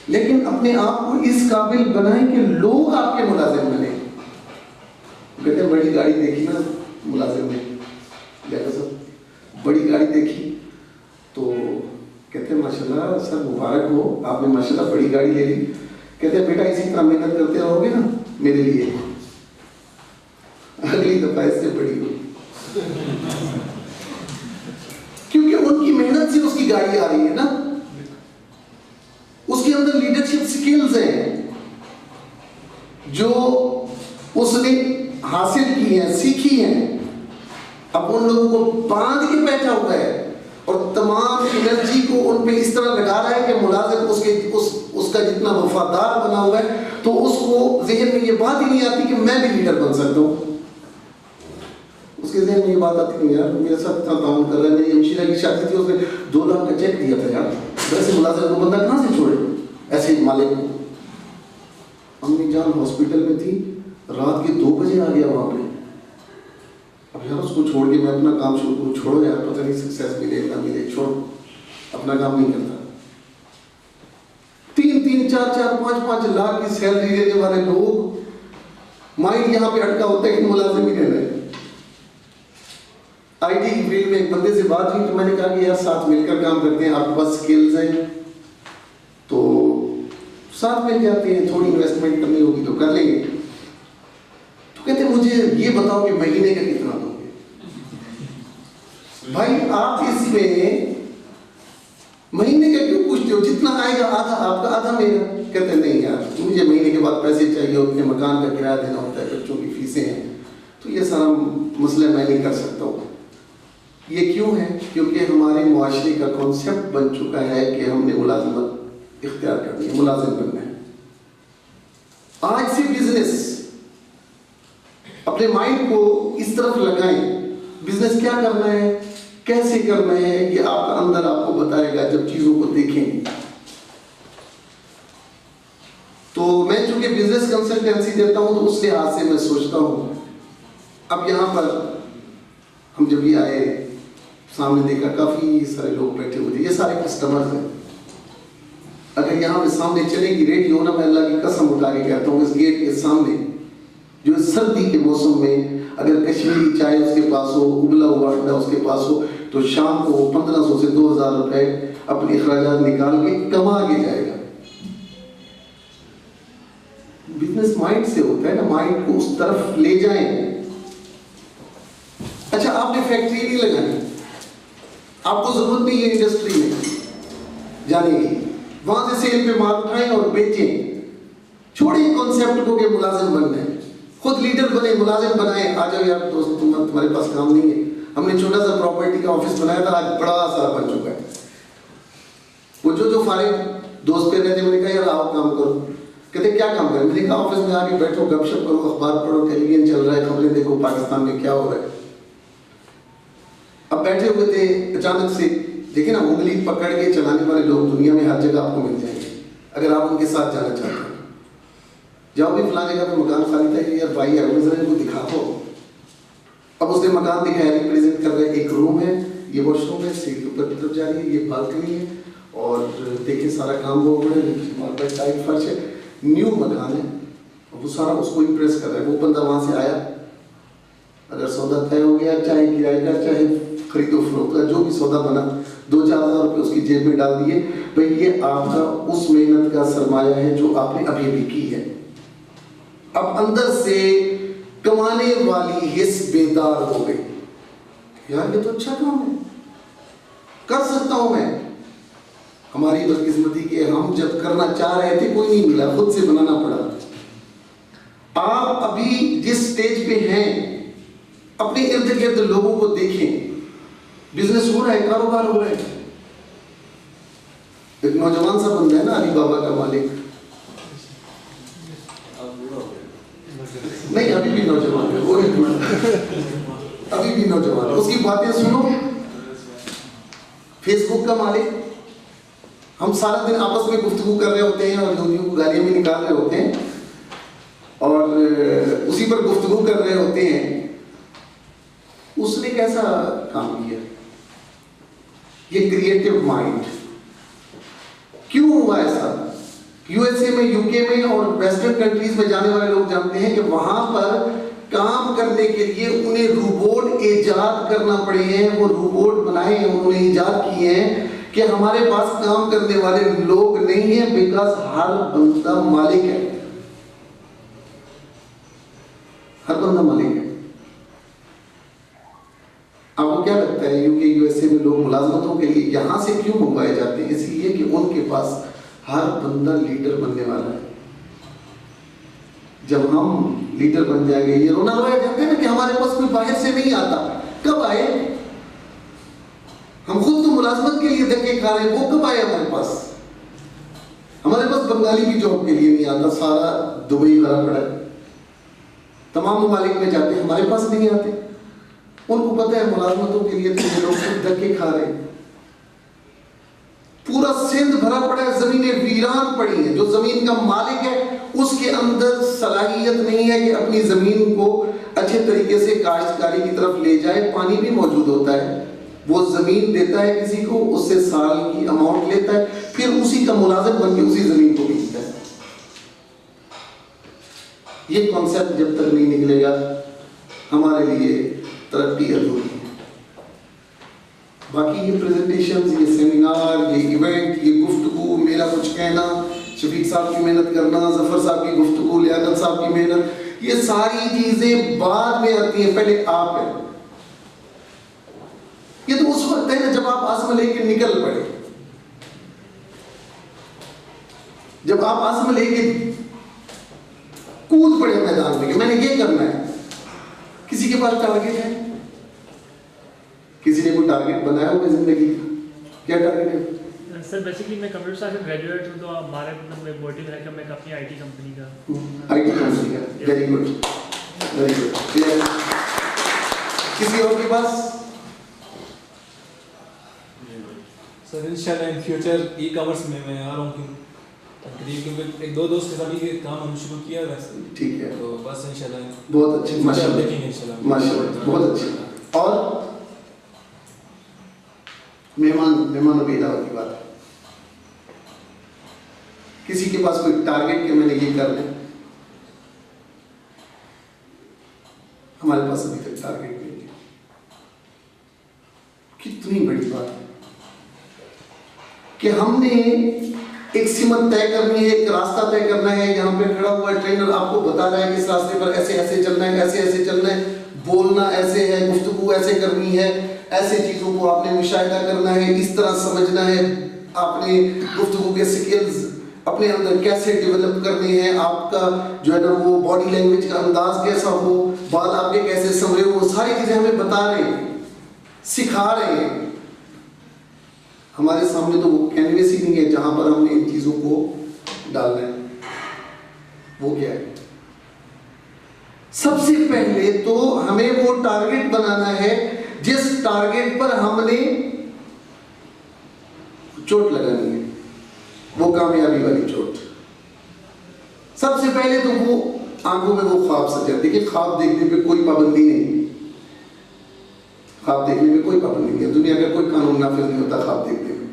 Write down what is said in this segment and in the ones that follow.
लेकिन अपने आप को इस काबिल बनाएं कि लोग आपके मुलाजिम बने। कहते हैं बड़ी गाड़ी देखी ना मुलाजिम ने, क्या सर बड़ी गाड़ी देखी तो कहते हैं माशाल्लाह सर मुबारक हो, आपने माशाल्लाह बड़ी गाड़ी ले ली। कहते हैं बेटा इसी तरह मेहनत करते रहोगे ना मेरे लिए, अगली दफा इससे बड़ी हो। क्योंकि उनकी मेहनत से उसकी गाड़ी आ रही है ना, उसके अंदर लीडरशिप स्किल्स हैं जो उसने हासिल की हैं, सीखी हैं। अब उन लोगों को बांध के बैठा हुआ है और तमाम एनर्जी को उन पे इस तरह लगा रहा है कि मुलाजिम उसका जितना वफादार बना हुआ है तो उसको ज़हन में ये बात ही नहीं आती कि मैं भी लीडर बन सकता हूँ। उसके ज़हन में ये बात आती नहीं यार मेरे साथ इतना काम कर रहा है, मेरी हमशीरा की शादी थी उसने 2 लाख का चेक दिया था यार, वैसे मुलाजिम को बंदा कहाँ से छोड़े ऐसे मालिक को। अम्मी जान हॉस्पिटल में थी, रात के 2 बजे आ गया वहाँ पे। अब यार उसको छोड़ के मैं अपना काम शुरू करूँ, छोड़ो यार पता नहीं सक्सेस मिले ना मिले, छोड़ो अपना काम नहीं करता। 3-3, 4-4, 5-5 लाख की सैलरी लेने वाले लोग माइंड यहाँ पे अटका होता है कि मुलाजिम ही रहना है। आईटी की फील्ड में एक बंदे से बात हुई तो मैंने कहा कि यार साथ मिलकर काम करते हैं, आपके पास स्किल्स हैं तो साथ मिल जाते हैं, थोड़ी इन्वेस्टमेंट करनी होगी तो कर लेंगे। तो कहते मुझे ये बताओ कि महीने का कितना दोगे। भाई आप इसमें महीने का क्यों पूछते हो, जितना आएगा आधा आपका आधा मेरा। कहते नहीं यार मुझे महीने के बाद पैसे चाहिए होते हैं, मकान का किराया देना होता है, बच्चों की फीसें हैं, तो ये सारा मसला मैं नहीं कर सकता हूँ। ये क्यों है? क्योंकि हमारे मुआशरे का कॉन्सेप्ट बन चुका है कि हमने मुलाजिमत इख्तियार करनी है, मुलाजिम बनना है। आज से बिजनेस अपने माइंड को इस तरफ लगाएं, बिजनेस क्या करना है, कैसे करना है, ये आपका अंदर आपको बताएगा जब चीजों को देखेंगे। तो मैं चूंकि बिजनेस कंसल्टेंसी देता हूं तो उस लिहाज से मैं सोचता हूं, अब यहाँ पर हम जब भी आए सामने देखा काफी सारे लोग बैठे हुए थे, ये सारे कस्टमर्स हैं। अगर यहाँ पे सामने चलेगी रेडियो ना, मैं अल्लाह की कसम उठा के कहता हूँ इस गेट के सामने जो सर्दी के मौसम में अगर कश्मीरी चाय उसके पास हो, उबला हुआ अंडा उसके पास हो, तो शाम को 1500 से 2000 रुपए अपने अखराजात निकाल के कमा के जाएगा। बिजनेस माइंड से होता है ना, माइंड को उस तरफ ले जाएं। अच्छा आपने फैक्ट्री नहीं लगानी, आपको जरूरत नहीं है इंडस्ट्री में जाने की, वहां से सेल पे माल उठाएं और बेचें। छोड़िए कॉन्सेप्ट को कि मुलाजिम बनना है, खुद लीडर बने, मुलाजिम बनाए। आ जाओ यार दोस्त तुम्हारे पास काम नहीं है, हमने छोटा सा प्रॉपर्टी का ऑफिस बनाया था, आज बड़ा सारा बन चुका है। वो जो फारिग दोस्त पे रहते, मैंने कहा यार आओ काम करो। कहते क्या काम करें? मैंने कहा ऑफिस में आके बैठो, गपशप करो, अखबार पढ़ो, टेलीविजन चल रहा है, खबरें देखो पाकिस्तान में क्या हो रहा है। अब बैठे हुए थे, अचानक से देखिए ना उंगली पकड़ के चलाने वाले लोग दुनिया में हर जगह आपको मिल जाएंगे। अगर आप उनके साथ जाना चाहते हैं, जाओ भी फला जगह पे मकान खाली था, यार भाई है जरा इनको दिखाओ। अब उसने मकान दिखाया, रिप्रेजेंट कर रहे, एक रूम है, ये वॉशरूम है, सीढ़ी ऊपर की तरफ जा रही है, ये बालकनी है, और देखिए सारा काम वो हो रहा है, मार्बल टाइल फर्श है, न्यू मकान है। वो सारा उसको इम्प्रेस कर रहा है। वो बंदा वहां से आया, अगर सौदा तय हो गया, चाहे किराए का चाहे खरीदो फरोख्त का, जो भी सौदा बना, 2-4 हज़ार रुपये उसकी जेब में डाल दिए। भाई ये आपका उस मेहनत का सरमाया है जो आपने अभी भी की है। अब अंदर से कमाने वाली हिस्स बेदार हो गई, यार ये तो अच्छा काम है, कर सकता हूं मैं। हमारी बदकिस्मती के हम जब करना चाह रहे थे कोई नहीं मिला, खुद से बनाना पड़ा। आप अभी जिस स्टेज पे हैं, अपने इर्द गिर्द लोगों को देखें, बिजनेस हो रहा है, कारोबार हो रहा है। एक नौजवान सा बंदा है ना, अली बाबा का मालिक, नहीं अभी भी नौजवान है, वो अभी भी नौजवान है, उसकी बातें सुनो। फेसबुक का मालिक, हम सारा दिन आपस में गुफ्तगू कर रहे होते हैं और दूसरों को गालियां भी निकाल रहे होते हैं और उसी पर गुफ्तगू कर रहे होते हैं। उसने कैसा काम किया? ये क्रिएटिव माइंड। क्यों हुआ ऐसा? यूएसए में, यूके में और वेस्टर्न कंट्रीज में जाने वाले लोग जानते हैं कि वहां पर काम करने के लिए उन्हें रोबोट इजाद करना पड़े हैं। वो रोबोट बनाए हैं, उन्होंने इजाद किए हैं कि हमारे पास काम करने वाले लोग नहीं है, बिकॉज हर बंदा मालिक है, हर बंदा मालिक है। आपको क्या लगता है यूके यूएसए में लोग मुलाजमतों के लिए यहां से क्यों मंगवाए जाते हैं? इसलिए कि उनके पास हर बंदा लीडर बनने वाला है। जब हम लीडर बन जाएंगे, ये रोनाल्डो कहते हैं ना कि हमारे पास कोई बाहर से नहीं आता। कब आए? हम खुद तो मुलाजमत के लिए धक्के खा रहे हैं, वो कब आए हमारे पास? हमारे पास बंगाली भी जॉब के लिए नहीं आता, सारा दुबई भरा पड़ा है, तमाम ममालिक में जाते हैं, हमारे पास नहीं आते। उनको पता है मुलाजमतों के लिए तो ये लोग खुद धक्के खा रहे हैं। पूरा सिंध भरा पड़ा है, जमीनें वीरान पड़ी हैं। जो जमीन का मालिक है उसके अंदर सलाहियत नहीं है कि अपनी जमीन को अच्छे तरीके से काश्तकारी की तरफ ले जाए। पानी भी मौजूद होता है, वो जमीन देता है किसी को, उससे साल की अमाउंट लेता है, फिर उसी का मुलाजिम बन के उसी जमीन को बेचता है। ये कॉन्सेप्ट जब तक नहीं निकलेगा हमारे लिए तरक्की अधूरी है। बाकी ये प्रेजेंटेशंस, ये सेमिनार, ये इवेंट, ये गुफ्तगू, मेरा कुछ कहना, शफीक साहब की मेहनत करना, जफर साहब की गुफ्तगू, लियाकत साहब की मेहनत, ये सारी चीजें बाद में आती हैं, पहले आप है। ये तो उस वक्त है ना जब आप आज़म लेके निकल पड़े, जब आप आज़म लेके कूद पड़े मैदान में कि मैंने ये करना है। किसी के पास टारगेट है? किसी ने कोई टारगेट बनाया होगा जिंदगी का? क्या टारगेट है? सर बेसिकली मैं कंप्यूटर साइंस से ग्रेजुएट हूँ, तो हमारे मतलब मोटिव है कि मैं अपनी आईटी कंपनी का वेरी गुड, वेरी गुड। किसी और के पास? सर इंशाल्लाह इन फ्यूचर ई कॉमर्स में मैं आ रहा हूँ, क्योंकि एक दो दोस्त के साथ ये काम हमने शुरू किया वैसे। ठीक है, तो बस इंशाल्लाह बहुत अच्छी, माशाल्लाह देखेंगे इंशाल्लाह, माशाल्लाह बहुत अच्छी। और मेहमानों के अलावा की बात है, किसी के पास कोई टारगेट के मैंने ये कर लिया? हमारे पास अभी तक टारगेट नहीं है। कितनी बड़ी बात है कि हमने एक सिमत तय करनी है, एक रास्ता तय करना है। यहाँ पे खड़ा हुआ ट्रेनर आपको बता रहा है कि इस रास्ते पर ऐसे ऐसे चलना है, ऐसे ऐसे चलना है, बोलना ऐसे है, गुफ्तगू ऐसे करनी है, ऐसे चीजों को आपने मुशाहिदा करना है, इस तरह समझना है, आपने गुफ्तगू के स्किल्स अपने अंदर कैसे डेवलप करने हैं, आपका जो है ना वो बॉडी लैंग्वेज का अंदाज कैसा हो, बाल आपके कैसे संवरे हो, सारी चीजें हमें बता रहे हैं, सिखा रहे हैं। हमारे सामने तो वो कैनवेस ही नहीं है जहां पर हमने इन चीजों को डालना है। वो क्या है? सबसे पहले तो हमें वो टारगेट बनाना है जिस टारगेट पर हमने चोट लगानी है, वो कामयाबी वाली चोट। सबसे पहले तो वो आंखों में वो ख्वाब सजा। देखिए, ख्वाब देखने पे कोई पाबंदी नहीं, ख्वाब देखने में कोई पाबंदी नहीं है, दुनिया का कोई कानून नाफिज नहीं होता ख्वाब देखने में।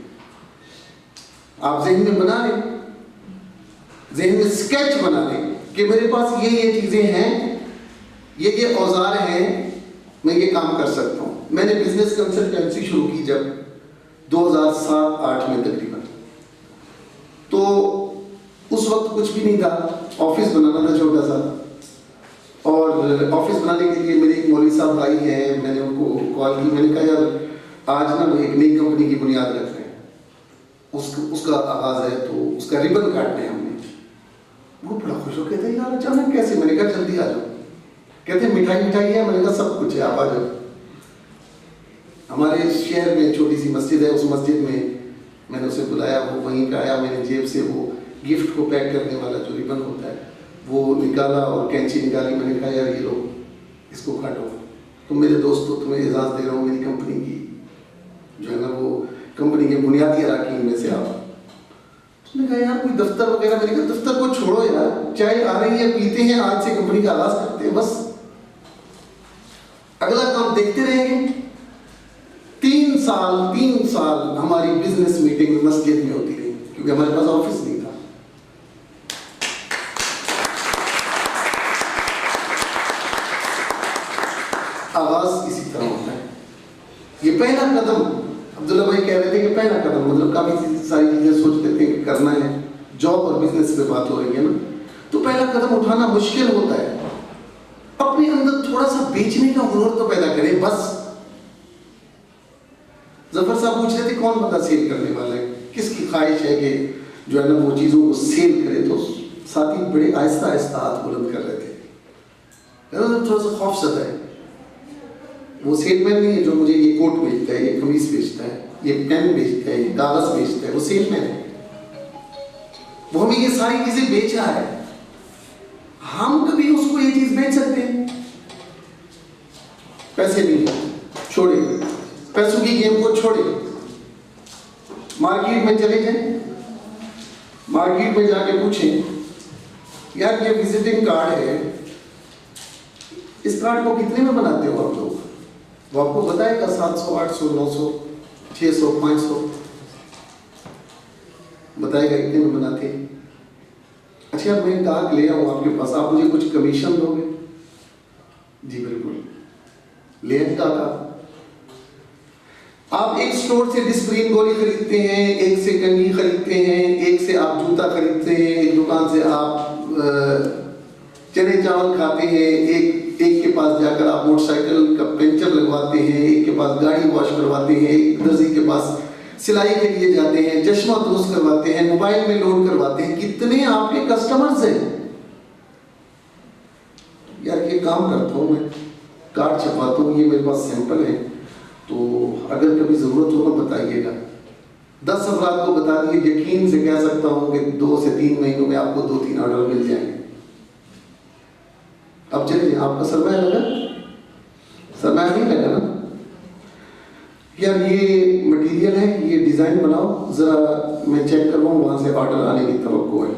आप ज़हन में बना लें, ज़हन में स्केच बना लें कि मेरे पास ये चीजें हैं, ये औजार हैं, मैं ये काम कर सकता हूँ। मैंने बिजनेस कंसल्टेंसी शुरू की जब 2007-8 में तकरीबन, तो उस वक्त कुछ भी नहीं था, ऑफिस बनाना था छोटा सा, और ऑफिस बनाने के लिए मेरे एक मौलवी साहब भाई हैं, मैंने उनको कॉल की, मैंने कहा यार आज ना वो एक नई कंपनी की बुनियाद रख रहे हैं, उसका आगाज है, तो उसका रिबन काटने हैं हमने। वो बड़ा खुश हो, कहते हैं यार अचानक कैसे? मैंने कहा जल्दी आ जाओ। कहते हैं मिठाई है? मैंने कहा सब कुछ है, आप आ जाओ। हमारे शहर में छोटी सी मस्जिद है, उस मस्जिद में मैंने उसे बुलाया, वो वहीं पे आया, मैंने जेब से वो गिफ्ट को पैक करने वाला जो रिबन होता है वो निकाला और कैंची निकाली। मैंने कहा यार ये लो, इसको काटो, तुम मेरे दोस्त हो, तुम्हें एजाज़ दे रहा हूँ मेरी कंपनी की जो है ना वो कंपनी के बुनियादी अरकान में से आप। उसने कहा यार कोई दफ्तर वगैरह? मैंने कहा दफ्तर को छोड़ो यार, चाय आ रही है, पीते हैं, आज से कंपनी का आगाज करते हैं, बस अगला काम देखते रहेंगे। 3 साल हमारी बिजनेस मीटिंग मस्जिद में होती रही, क्योंकि हमारे पास ऑफिस नहीं था। पहला कदम, अब्दुल्ला भाई कह रहे थे कि पहला कदम मतलब काफी सारी चीजें सोच लेते हैं कि करना है, जॉब और बिजनेस पे बात हो रही है ना, तो पहला कदम उठाना मुश्किल होता है। अपने अंदर थोड़ा सा बेचने का हुनर तो पैदा करें बस। जफर साहब पूछ रहे थे कौन बंदा सेल करने वाला है, किसकी ख्वाहिश है कि जो है ना वो चीजों को सेल करे, तो साथी बड़े आहिस्ता आहिस्ता हाथ बुलंद कर रहे थे। थोड़ा सा खौफ सदा है, वो सेलमैन नहीं है जो मुझे ये कोट बेचता है, ये कमीज बेचता है, ये पेन बेचता है, ये कागज बेचता है, वो सेलमैन है। वो हमें ये सारी चीजें बेच रहा है, हम कभी उसको ये चीज बेच सकते हैं? पैसे नहीं, छोड़े, पैसों की गेम को छोड़े, मार्केट में चले जाएं, मार्केट में जाके पूछें यार ये विजिटिंग कार्ड है, इस कार्ड को कितने में बनाते हो आप लोग? वो आपको बताएगा 700, 800, 900, 600, 500 बताएगा इतने में बनाते हैं। अच्छा मैं कार्ड ले आऊँ आपके पास, आप मुझे कुछ कमीशन दोगे? जी बिल्कुल, ले काका। आप एक स्टोर से डिस्प्रिन गोली खरीदते हैं, एक से कंघी खरीदते हैं, एक से आप जूता खरीदते हैं, एक दुकान से आप चने चावल खाते हैं, एक के पास जाकर आप मोटरसाइकिल का पंचर लगवाते हैं, एक के पास गाड़ी वॉश करवाते हैं, एक दर्जी के पास सिलाई के लिए जाते हैं, चश्मा दुरुस्त करवाते हैं, मोबाइल में लोड करवाते हैं। कितने आपके कस्टमर्स हैं? यार ये काम करता हूँ मैं, कार्ड छपाता हूँ, ये मेरे पास सैंपल है, तो अगर कभी जरूरत हो ना बताइएगा। 10 अफराद को बता दिए, यकीन से कह सकता हूँ कि 2 से 3 महीनों में आपको 2-3 ऑर्डर मिल जाएंगे। अब चलिए, आपका सरमाया लगा? सरमाया नहीं लगा ना? यार ये मटेरियल है, ये डिजाइन बनाओ, जरा मैं चेक करवाऊँ, वहां से ऑर्डर आने की तवक्को है।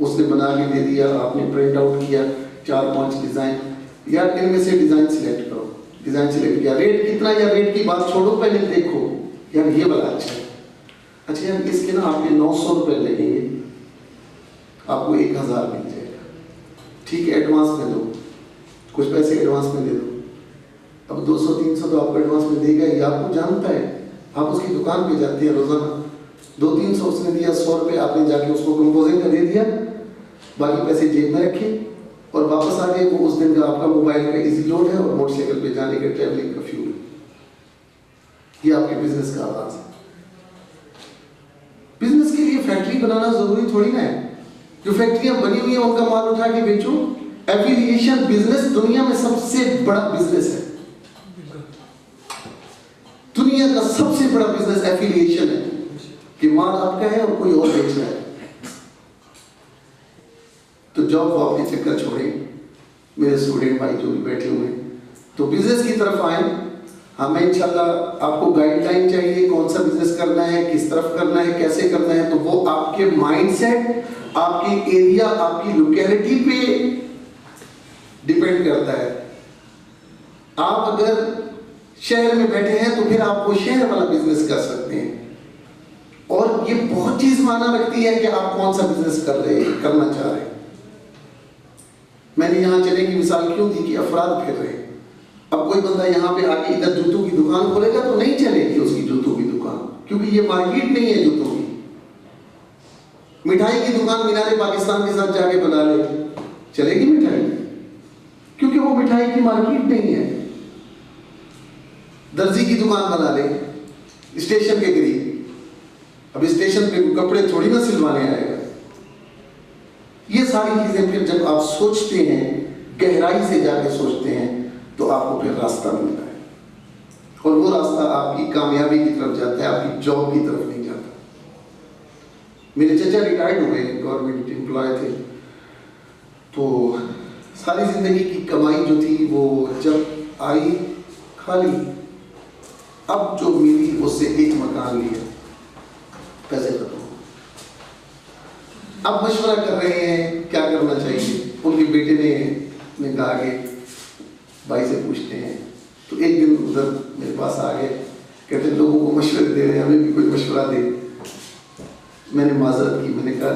उसने बना के दे दिया, आपने प्रिंट आउट किया 4-5 डिजाइन, यार इनमें से डिजाइन सिलेक्ट करो, डिजाइन सिलेक्ट किया, रेट कितना, या रेट की बात छोड़ो, पहले देखो यार ये वाला अच्छा है। अच्छा यार इसके ना आपके 900 रुपये लगेंगे, आपको 1000 मिल जाएगा, ठीक है एडवांस में दो, कुछ पैसे एडवांस में दे दो। अब 200-300 तो आपको एडवांस में देगा, ये आपको जानता है, आप उसकी दुकान पे जाते हैं रोजाना, 200-300 उसने दिया, 100 रुपये आपने जाके उसको कंपोजिंग का दे दिया, बाकी पैसे जेब में रखे और वापस आ गए। वो उस दिन का आपका मोबाइल का इजी लोड है और मोटरसाइकिल पे जाने के ट्रैवलिंग का फ्यूल है। ये आपके बिजनेस का आगाज है। बिजनेस के लिए फैक्ट्री बनाना जरूरी थोड़ी ना है, जो फैक्ट्रियां बनी हुई है उनका माल उठा के बेचो। एफिलिएशन बिजनेस दुनिया में सबसे बड़ा बिजनेस है, दुनिया का सबसे बड़ा बिजनेस एफिलिएशन है कि माल आपका है और कोई और बेच रहा है। तो जॉब वॉब के चक्कर छोड़ें, मेरे स्टूडेंट भाई जो भी बैठे हुए हैं, तो बिजनेस की तरफ आए। हमें इंशाल्लाह आपको गाइडलाइन चाहिए, कौन सा बिजनेस करना है, किस तरफ करना है, कैसे करना है, तो वो आपके माइंडसेट, आपके एरिया, आपकी लोकेलिटी पे डिपेंड करता है। आप अगर शहर में बैठे हैं तो फिर आप वो शहर वाला बिजनेस कर सकते हैं, और ये बहुत चीज माना रखती है कि आप कौन सा बिजनेस करना चाह रहे हैं। मैंने यहाँ चने की मिसाल क्यों दी कि अफराद फिर रहे हैं। अब कोई बंदा यहाँ पे आके इधर जूतों की दुकान खोलेगा तो नहीं चलेगी उसकी जूतों की दुकान, क्योंकि ये मार्केट नहीं है जूतों की। मिठाई की दुकान मीनारे पाकिस्तान के साथ जाके बना ले, चलेगी मिठाई? क्योंकि वो मिठाई की मार्केट नहीं है। दर्जी की दुकान बना ले स्टेशन के करीब, अब स्टेशन पे कपड़े थोड़ी ना सिलवाने आएगा। ये सारी चीजें फिर जब आप सोचते हैं, गहराई से जाके सोचते हैं, तो आपको फिर रास्ता मिलता है, और वो रास्ता आपकी कामयाबी की तरफ जाता है, आपकी जॉब की तरफ नहीं जाता। मेरे चचा रिटायर्ड हुए, गवर्नमेंट एम्प्लॉय थे, तो सारी जिंदगी की कमाई जो थी वो जब आई खाली, अब जो मिली उससे एक मकान लिया, पैसे खत्म। अब मशवरा कर रहे हैं क्या करना चाहिए। उनके बेटे ने कहा कि भाई से पूछते हैं, तो एक दिन उधर मेरे पास आ गए, कहते लोगों को मशवरे दे रहे हैं, हमें भी कोई मशवरा दे। मैंने माजरत की, मैंने कहा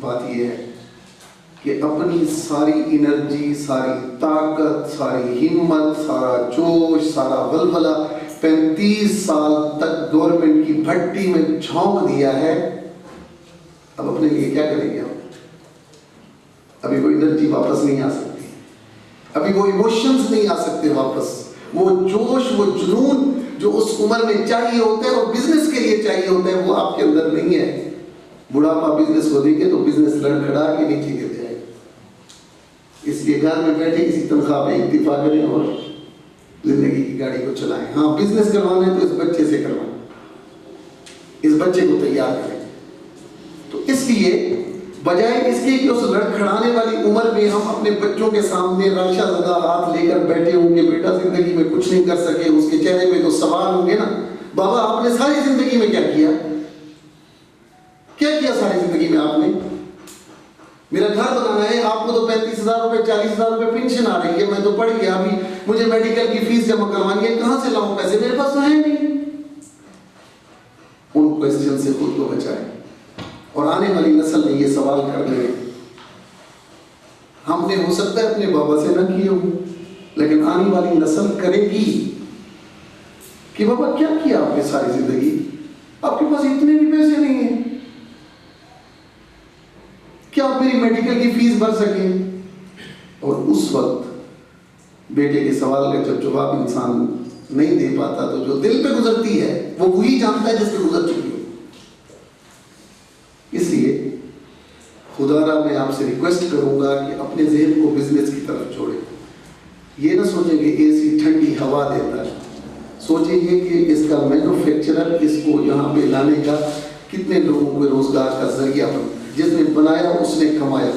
बात यह है कि अपनी सारी एनर्जी, सारी ताकत, सारी हिम्मत, सारा जोश, सारा वलवला 35 साल तक गवर्नमेंट की भट्टी में झोंक दिया है, अब अपने लिए क्या करेंगे आप? अभी वो एनर्जी वापस नहीं आ सकती, अभी वो इमोशंस नहीं आ सकते वापस, वो जोश, वो जुनून जो उस उम्र में चाहिए होता है और बिजनेस के लिए चाहिए होता है, वो आपके अंदर नहीं है। बुढ़ापा बिजनेस को देखे तो बिजनेस लड़खड़ा के नीचे गिर जाएगा। इसलिए घर में बैठे किसी तनख्वाह पे इक्तिफा करें और जिंदगी की गाड़ी को चलाएं। हाँ, बिजनेस करवाना है तो इस बच्चे से करवाएं, इस बच्चे को तैयार करें। तो इसलिए बजाय इसके कि उस लड़खड़ाने वाली उम्र में हम अपने बच्चों के सामने राशा ज़दा हाथ लेकर बैठे होंगे, बेटा जिंदगी में कुछ नहीं कर सके, उसके चेहरे पे तो सवाल होंगे ना, बाबा आपने सारी जिंदगी में क्या किया? क्या किया सारी जिंदगी में आपने? मेरा घर बनाना है, आपको तो 35,000 रुपए 40,000 रुपए पेंशन आ रही है, मैं तो पढ़ गया, अभी मुझे मेडिकल की फीस जमा करवानी है, कहां से लाऊं पैसे? मेरे पास तो है नहीं। उन क्वेश्चन से खुद को बचाएं। और आने वाली नस्ल में ये सवाल कर रहे हैं, हमने हो सकता है अपने बाबा से ना किए हो, लेकिन आने वाली नस्ल करेगी कि बाबा क्या किया आपने सारी जिंदगी, आपके पास इतने भी पैसे नहीं है, क्या आप मेरी मेडिकल की फीस भर सकें? और उस वक्त बेटे के सवाल का जब जवाब इंसान नहीं दे पाता तो जो दिल पे गुजरती है वो वही जानता है जिस पे गुजर चुकी हो। इसलिए खुदारा मैं आपसे रिक्वेस्ट करूंगा कि अपने ज़हन को बिजनेस की तरफ जोड़ें। ये ना सोचें कि एसी ठंडी हवा देता है, सोचेंगे कि इसका मैन्युफैक्चरर इसको यहाँ पे लाने का कितने लोगों को रोजगार का जरिया बनता है। जिसने बनाया उसने कमाया,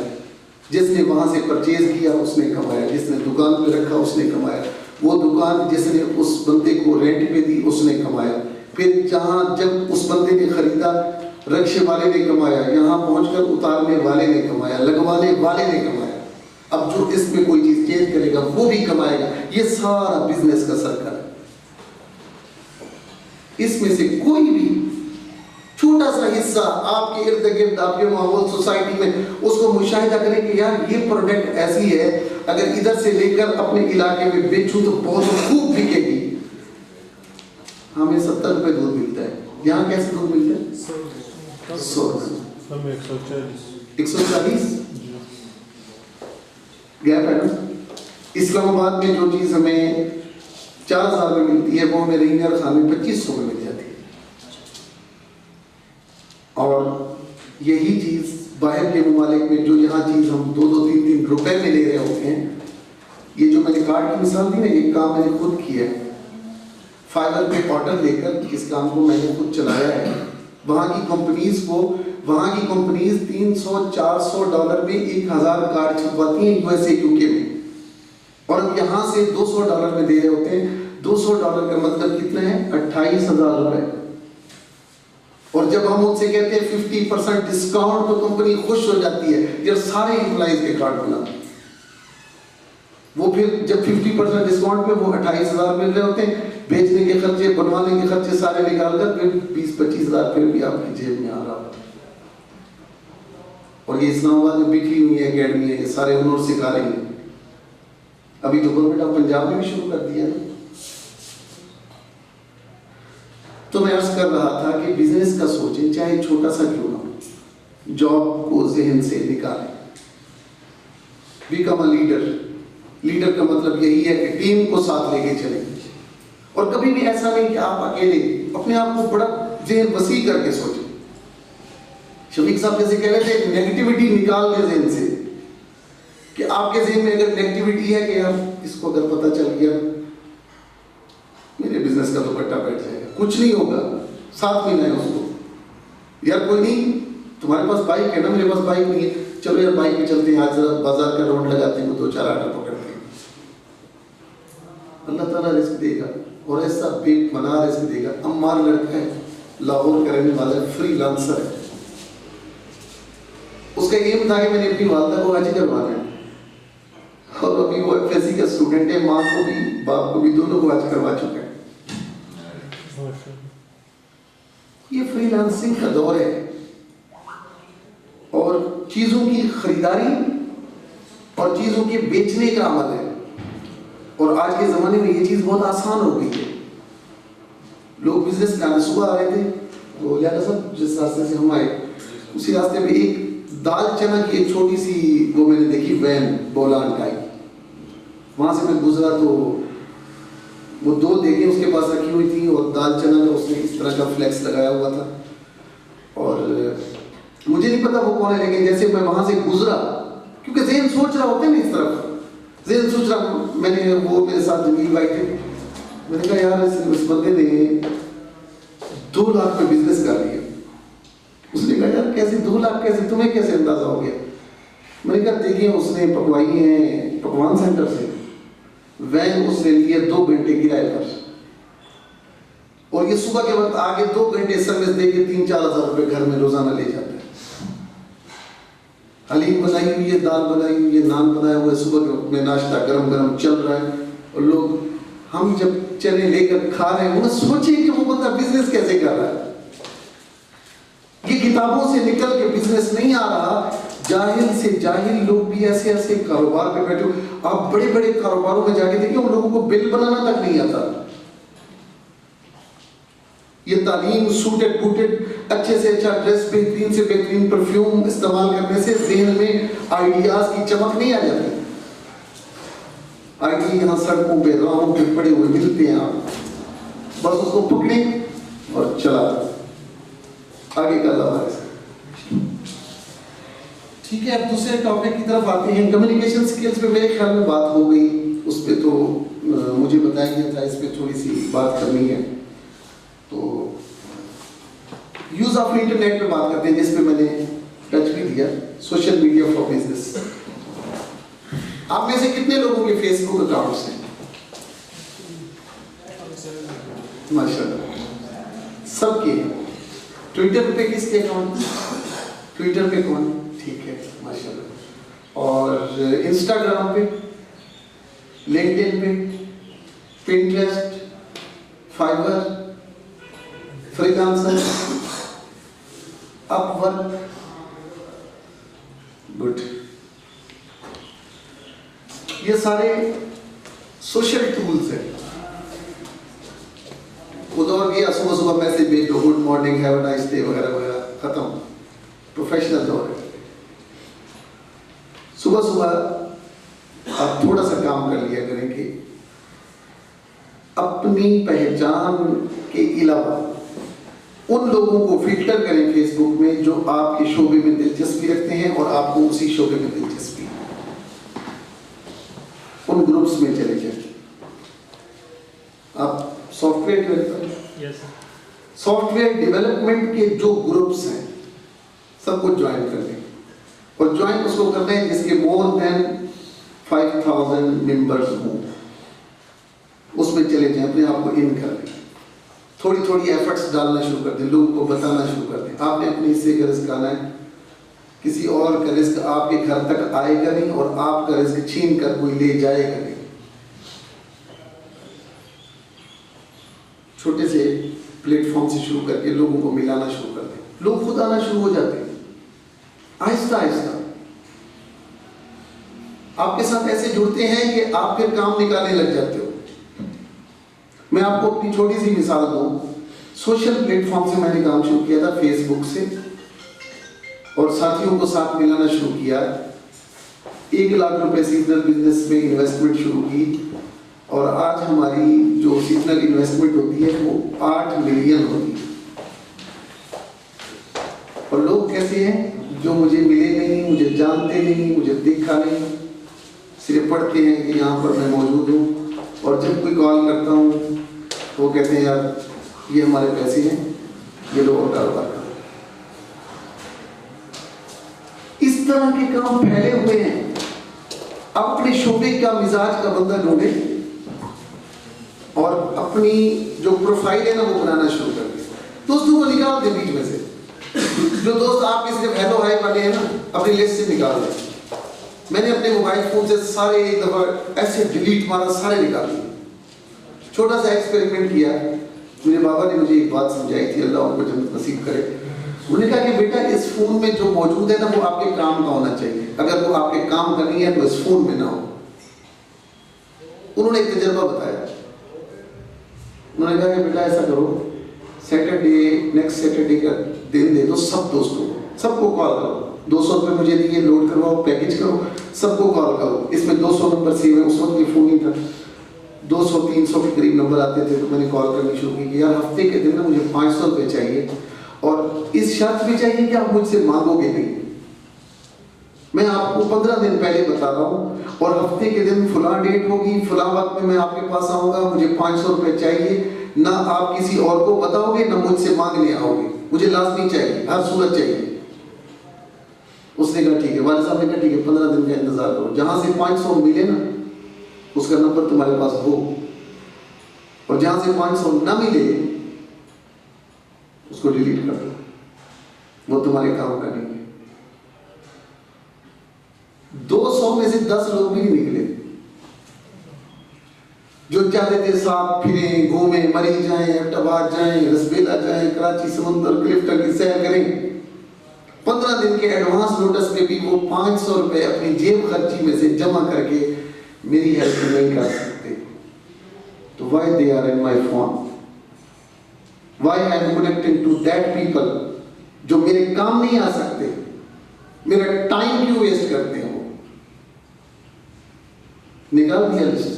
जिसने वहां से परचेज किया उसने कमाया, जिसने दुकान पे रखा उसने कमाया, वो दुकान जिसने उस बंदे को रेंट पे दी उसने कमाया, फिर जहाँ जब उस बंदे ने खरीदा रक्शे वाले ने कमाया, यहाँ पहुंचकर उतारने वाले ने कमाया, लगवाने वाले ने कमाया, अब जो इसमें कोई चीज चेंज करेगा वो भी कमाएगा। ये सारा बिजनेस का सर्कल है। इसमें से कोई भी छोटा सा हिस्सा आपके इर्द गिर्द, आपके माहौल, सोसाइटी में उसको मुशाहिदा करें कि यार ये प्रोडक्ट ऐसी है, अगर इधर से लेकर अपने इलाके में बेचूं तो बहुत खूब बिकेगी। हमें 70 रुपए दूध मिलता है, यहाँ कैसे दूध मिलता है? 140 गैप है ना। इस्लामाबाद में जो चीज हमें 4,000 में मिलती है वो हमें रहीनियर खान में 2500 में मिल जाती है। और यही चीज बाहर के ममालिक में जो यहाँ चीज हम 2-2, 3-3 रुपए में ले रहे होते हैं। ये जो मैंने कार्ड की मिसाल दी ना, एक काम मैंने खुद किया है, फाइबर पे ऑर्डर लेकर इस काम को मैंने खुद चलाया है। वहाँ की कंपनीज को, वहाँ की कंपनीज $300-400 में 1,000 कार्ड छपवाती हैं यूएसए, यूके में, और अब यहाँ से $200 में दे रहे होते हैं। $200 का मतलब कितना है? 28,000 रुपए। और जब हम उनसे कहते हैं 50% डिस्काउंट तो कंपनी खुश हो जाती है, यार सारे एम्प्लॉइज के कार्ड बना। वो फिर जब 50% डिस्काउंट पे वो 28,000 मिल रहे होते हैं, बेचने के खर्चे, बनवाने के खर्चे सारे निकाल कर फिर 20-25,000 फिर भी आपकी जेब में आ रहा है। और ये इस्लामाबाद में बिखरी हुई है अकेडमी है, ये सारे हुनर सिखा रही है। अभी तो गवर्नमेंट ऑफ पंजाब में भी शुरू कर दिया है। तो मैं अर्ज कर रहा था कि बिजनेस का सोचें, चाहे छोटा सा क्यों ना हो, जॉब को जहन से निकालें, बिकम अ लीडर। लीडर का मतलब यही है कि टीम को साथ लेके चलें, और कभी भी ऐसा नहीं कि आप अकेले, अपने आप को बड़ा जहन वसी करके सोचें। शफीक साहब जैसे कह रहे थे, नेगेटिविटी निकाल दें जहन से, कि आपके जहन में अगर नेगेटिविटी है कि यार इसको अगर पता चल गया मेरे बिजनेस का दुपट्टा बैठ जाएगा, कुछ नहीं होगा, साथ मिलना है उसको। यार कोई नहीं, तुम्हारे पास बाइक है ना, मेरे पास बाइक नहीं है, चलो यार बाइक पे चलते हैं, आज जरा बाजार का रोड लगाते हैं, 2-4 आटा पकड़ते हैं। अल्लाह ताला रिस्क देगा, और ऐसा बेपनाह रिस्क देगा। अम्मार लड़का है, लाहौर का रहने वाला है, फ्रीलांसर है। उसका एम था कि मैंने अपनी वालदा को हज करवाना है, और अभी वो एफएससी का स्टूडेंट है, माँ को भी बाप को भी दोनों को हज करवा चुका है। ये फ्रीलांसिंग का दौर है, और चीजों की खरीदारी और चीजों के बेचने का अमल है। और आज के जमाने में ये चीज बहुत आसान हो गई है। लोग बिजनेस करने सुबह आ रहे थे, तो लिया सब जिस रास्ते से हम आए उसी रास्ते में एक दाल चना की एक छोटी सी वो मैंने देखी वैन बोलान टाइप। वहाँ से मैं गुजरा तो वो 2 देखें उसके पास रखी हुई थी और दाल चना का उसने इस तरह का फ्लेक्स लगाया हुआ था। और मुझे नहीं पता वो कौन है, लेकिन जैसे मैं वहाँ से गुजरा, क्योंकि ज़हन सोच रहा होता है ना इस तरफ, ज़हन सोच रहा, मैंने वो मेरे साथ जमील भाई थे, मैंने कहा यार इस बंदे ने 2 लाख पे बिजनेस कर लिया। उसने कहा यार कैसे 2 लाख, कैसे तुम्हें कैसे अंदाजा हो गया? मैंने कहा देखिए उसने पकवाई है पकवान सेंटर से, वैन उसने लिए 2 घंटे किराए पर, और ये सुबह के वक्त आगे 2 घंटे सर्विस देके 3-4 हज़ार रुपये घर में रोजाना ले जाता है। हलीम बनाई हुई है, दाल बनाई हुई है, नान बनाया हुआ है, सुबह के वक्त में नाश्ता गरम गरम चल रहा है, और लोग हम जब चने लेकर खा रहे हैं, उन्हें सोचिए कि वो बंदा बिजनेस कैसे कर रहा है। ये किताबों से निकल के बिजनेस नहीं आ रहा, जाहिल से जाहिल लोग भी ऐसे ऐसे कारोबार पे बैठे हो। आप बड़े बड़े कारोबारों में जाके देखिए उन लोगों को बिल बनाना तक नहीं आता। ये तालीम, सूटेड बूटेड, अच्छे से अच्छा ड्रेस, बेहतरीन से बेहतरीन परफ्यूम इस्तेमाल करने से ज़हन में आइडियाज की चमक नहीं आ जाती। आइडिया यहाँ सड़कों पे राहों पे पड़े हुए मिलते हैं, आप बस उसको पकड़े और चला आगे का लगा। ठीक है, अब दूसरे टॉपिक की तरफ आते हैं। कम्युनिकेशन स्किल्स पे मेरे ख्याल में बात हो गई, उस पर तो मुझे बताया गया था, इस पर थोड़ी सी बात करनी है। तो यूज ऑफ इंटरनेट पे बात करते हैं, जिस पे मैंने टच भी दिया, सोशल मीडिया फॉर बिजनेस। आप में से कितने लोगों के फेसबुक अकाउंट्स हैं? माशाल्लाह सबके। ट्विटर पे किसके अकाउंट? ट्विटर पे कौन? ठीक है माशाल्लाह। और इंस्टाग्राम पे, लिंक्डइन पे, Pinterest, Fiverr, freelancer, Upwork, good. ये सारे सोशल टूल्स हैं। वो दौर गया, सुबह सुबह मैसेज भेज दो, good morning, have a nice day वगैरह वगैरह, खत्म। प्रोफेशनल दौर है। सुबह सुबह आप थोड़ा सा काम कर लिया करें कि अपनी पहचान के अलावा उन लोगों को फिल्टर करें फेसबुक में जो आपके शोबे में दिलचस्पी रखते हैं और आपको उसी शोबे में दिलचस्पी है, उन ग्रुप्स में चले जाए। आप software developer, yes software development के जो ग्रुप्स हैं सबको ज्वाइन कर लें, और ज्वाइन उसको करना है जिसके मोर देन 5000 मेंबर्स हों। उसमें चले जाएं, अपने आप को इन कर लें, थोड़ी थोड़ी एफर्ट्स डालना शुरू कर दें, लोगों को बताना शुरू कर दें। आपने अपने हिस्से का रिस्क आना है, किसी और का रिस्क आपके घर तक आएगा नहीं, और आपका रिस्क छीन कर कोई ले जाएगा नहीं। छोटे से प्लेटफॉर्म से शुरू करके लोगों को मिलाना शुरू कर दें, लोग खुद आना शुरू हो जाते हैं आहिस्ता आहिस्ता। आपके साथ ऐसे जुड़ते हैं कि आप फिर काम निकालने लग जाते हो। मैं आपको अपनी छोटी सी मिसाल दूं, सोशल प्लेटफॉर्म से मैंने काम शुरू किया था, फेसबुक से, और साथियों को साथ मिलाना शुरू किया। 1 लाख रुपए सीजनल बिजनेस में इन्वेस्टमेंट शुरू की, और आज हमारी जो सीजनल इन्वेस्टमेंट होती है वो 8 मिलियन होती है। और लोग कैसे हैं जो मुझे मिले नहीं, मुझे जानते नहीं, मुझे देखा नहीं, सिर्फ पढ़ते हैं कि यहाँ पर मैं मौजूद हूँ, और जब कोई कॉल करता हूँ तो वो कहते हैं यार ये हमारे पैसे हैं, ये लो और कारोबार करो। इस तरह के काम फैले हुए हैं। अपने शोबे का मिजाज का बंदा ढूंढे और अपनी जो प्रोफाइल है ना वो बनाना शुरू कर दे। दोस्तों को निकाल दे बीच में से, जो दोस्त आपके सिर्फ हेलो हाय वाले हैं ना, अपनी लिस्ट से निकाल दे। मैंने अपने मोबाइल फोन से सारे एक दफा ऐसे डिलीट मारा, सारे निकाल दिए। छोटा सा एक्सपेरिमेंट किया। मेरे बाबा ने मुझे एक बात समझाई थी, अल्लाह उनको जन्नत नसीब करे। उन्होंने कहा कि बेटा इस फोन में जो मौजूद है ना वो आपके काम का होना चाहिए, अगर वो आपके काम का नहीं है तो इस फोन में ना हो। उन्होंने एक तजर्बा बताया। उन्होंने कहा कि बेटा ऐसा करो, नेक्स्ट सैटरडे का दिन दे दो सब दोस्तों को, सबको कॉल करो, 200 रुपये मुझे दिए, लोड करवाओ, पैकेज करो, सबको कॉल करो। इसमें 200 नंबर सेव है, उस वक्त ये फोन ही था, 200-300 के करीब नंबर आते थे, तो मैंने कॉल करनी शुरू की कि यार हफ्ते के दिन में मुझे 500 रुपये चाहिए और इस शर्त भी चाहिए कि आप मुझसे मांगोगे नहीं। मैं आपको 15 दिन पहले बता रहा हूँ और हफ्ते के दिन फुला डेट होगी, फुला वक्त में मैं आपके पास आऊंगा, मुझे 500 रुपये चाहिए, ना आप किसी और को बताओगे ना मुझसे मांगने आओगे, मुझे लाजमी चाहिए, हर सूरत चाहिए। उसने कहा ठीक है, वाले साहब ने कहा ठीक है, 15 दिन का इंतजार करो, जहां से 500 मिले ना उसका नंबर तुम्हारे पास हो, और जहां से 500 ना मिले उसको डिलीट कर दो, वो तुम्हारे काम का नहीं है। 200 में से 10 लोग भी नहीं निकले जो चाहते थे साथ फिरे, घूमे, मरी जाएं, एबटाबाद जाएं, रसबेला जाएं, कराची समुंदर क्लिफ्टन की सैर करें। 15 दिन के एडवांस नोटिस में भी वो 500 रुपए अपनी जेब खर्ची में से जमा करके मेरी हेल्प नहीं कर सकते। तो why they are in my phone? Why I am connecting to that people जो मेरे काम नहीं आ सकते, मेरा टाइम क्यों वेस्ट करते हैं? वो निकाल दिया लिस्ट,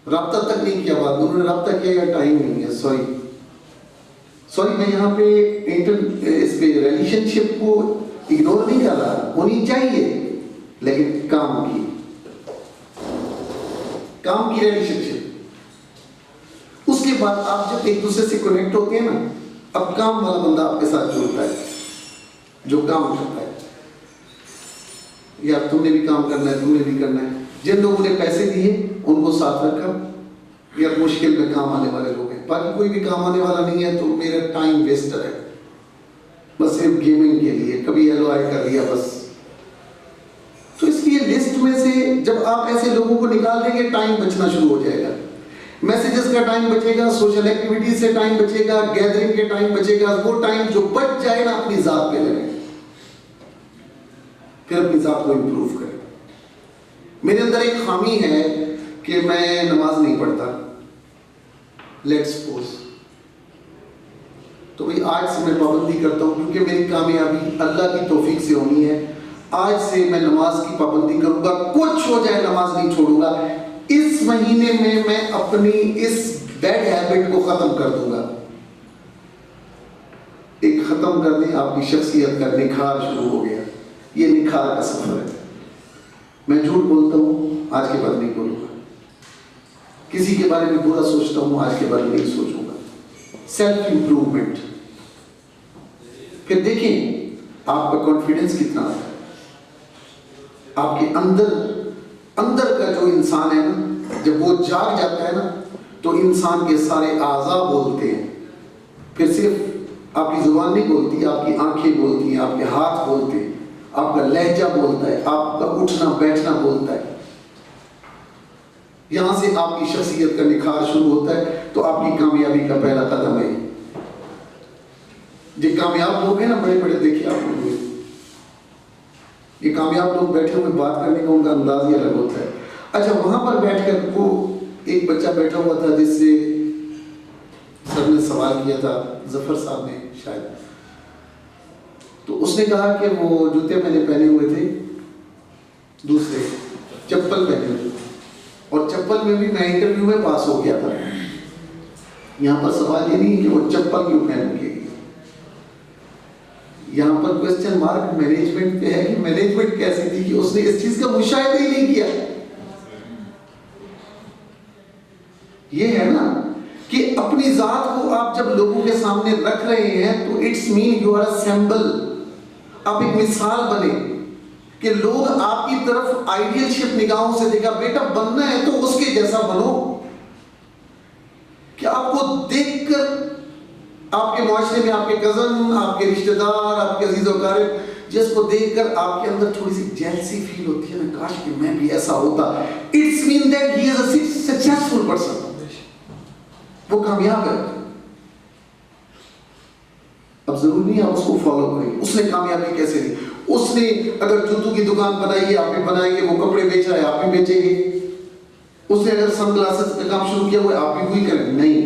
राब्ता तक नहीं किया, बात उन्होंने राब्ता किया या टाइम नहीं है, सॉरी मैं यहाँ पे इस पे रिलेशनशिप को इग्नोर नहीं कर रहा, होनी चाहिए लेकिन काम की रिलेशनशिप। उसके बाद आप जब एक दूसरे से कनेक्ट होते हैं ना, अब काम वाला बंदा आपके साथ जुड़ता है जो काम करता है, यार तुमने भी काम करना है, तुमने भी करना है। जिन लोगों ने पैसे दिए उनको साथ रखा, यार मुश्किल में काम आने वाले लोग हैं, बाकी कोई भी काम आने वाला नहीं है तो मेरा टाइम वेस्टर है, बस सिर्फ गेमिंग के लिए, कभी LOI कर दिया बस। तो इसलिए लिस्ट में से जब आप ऐसे लोगों को निकाल देंगे टाइम बचना शुरू हो जाएगा, मैसेजेस का टाइम बचेगा, सोशल एक्टिविटी से टाइम बचेगा, गैदरिंग के टाइम बचेगा। वो टाइम जो बच जाए ना अपनी जात पे लगे, फिर अपनी जात को इंप्रूव करें। मेरे अंदर एक खामी है कि मैं नमाज नहीं पढ़ता, लेट्स सपोज, तो भाई आज से मैं पाबंदी करता हूं क्योंकि मेरी कामयाबी अल्लाह की तौफीक से होनी है। आज से मैं नमाज की पाबंदी करूंगा, कुछ हो जाए नमाज नहीं छोड़ूंगा। इस महीने में मैं अपनी इस बैड हैबिट को खत्म कर दूंगा। एक खत्म करने आपकी शख्सियत का निखार शुरू हो गया, ये निखार का सफर है। मैं झूठ बोलता हूं, आज के बाद नहीं बोलूंगा, किसी के बारे में बुरा सोचता हूं, आज के बारे में नहीं सोचूंगा। Self improvement. फिर देखें आपका कॉन्फिडेंस कितना है, आपके अंदर का जो इंसान है ना, जब वो जाग जाता है ना तो इंसान के सारे आज़ा बोलते हैं। फिर सिर्फ आपकी जुबान नहीं बोलती, आपकी आंखें बोलती हैं, आपके हाथ बोलते हैं, आपका लहजा बोलता है, आपका उठना बैठना बोलता है। यहां से आपकी शख्सियत का निखार शुरू होता है। तो आपकी कामयाबी का पहला कदम है। जो कामयाब लोग हैं ना, बड़े बड़े, देखिए आप लोग ये कामयाब लोग बैठे हुए बात करने का उनका अंदाज ही अलग होता है। अच्छा, वहां पर बैठकर वो एक बच्चा बैठा हुआ था जिससे सर ने सवाल किया था, जफर साहब ने शायद, तो उसने कहा कि वो जूते मैंने पहने हुए थे, दूसरे चप्पल पहने हुए, और चप्पल में भी मैं इंटरव्यू में पास हो गया था। यहाँ पर सवाल ये नहीं कि वो चप्पल क्यों पहन के, यहाँ पर क्वेश्चन मार्क मैनेजमेंट पे है कि मैनेजमेंट कैसी थी कि उसने इस चीज का मुशाहिदा ही नहीं किया। ये है ना कि अपनी जात को आप जब लोगों के सामने रख रहे हैं तो it's mean you are a symbol. आप एक मिसाल बने कि लोग आपकी तरफ आइडियलशिप निगाहों से देखा, बेटा बनना है तो उसके जैसा बनो। कि आपको देखकर आपके मुआशरे में आपके कजन, आपके रिश्तेदार, आपके अजीज़ वकारिब, जिसको देखकर आपके अंदर थोड़ी सी जेलसी फील होती है ना, काश कि मैं भी ऐसा होता। It's mean that he is a successful person, वो कामयाब है। अब जरूरी नहीं आप उसको फॉलो करें, उसने कामयाबी कैसे दी। उसने अगर जूतों की दुकान बनाई है, आप भी बनाएंगे, वो कपड़े बेच रहा है, आप भी बेचेंगे। उसने अगर सनग्लासेस का काम शुरू किया हुआ है, आप भी वही करें। नहीं,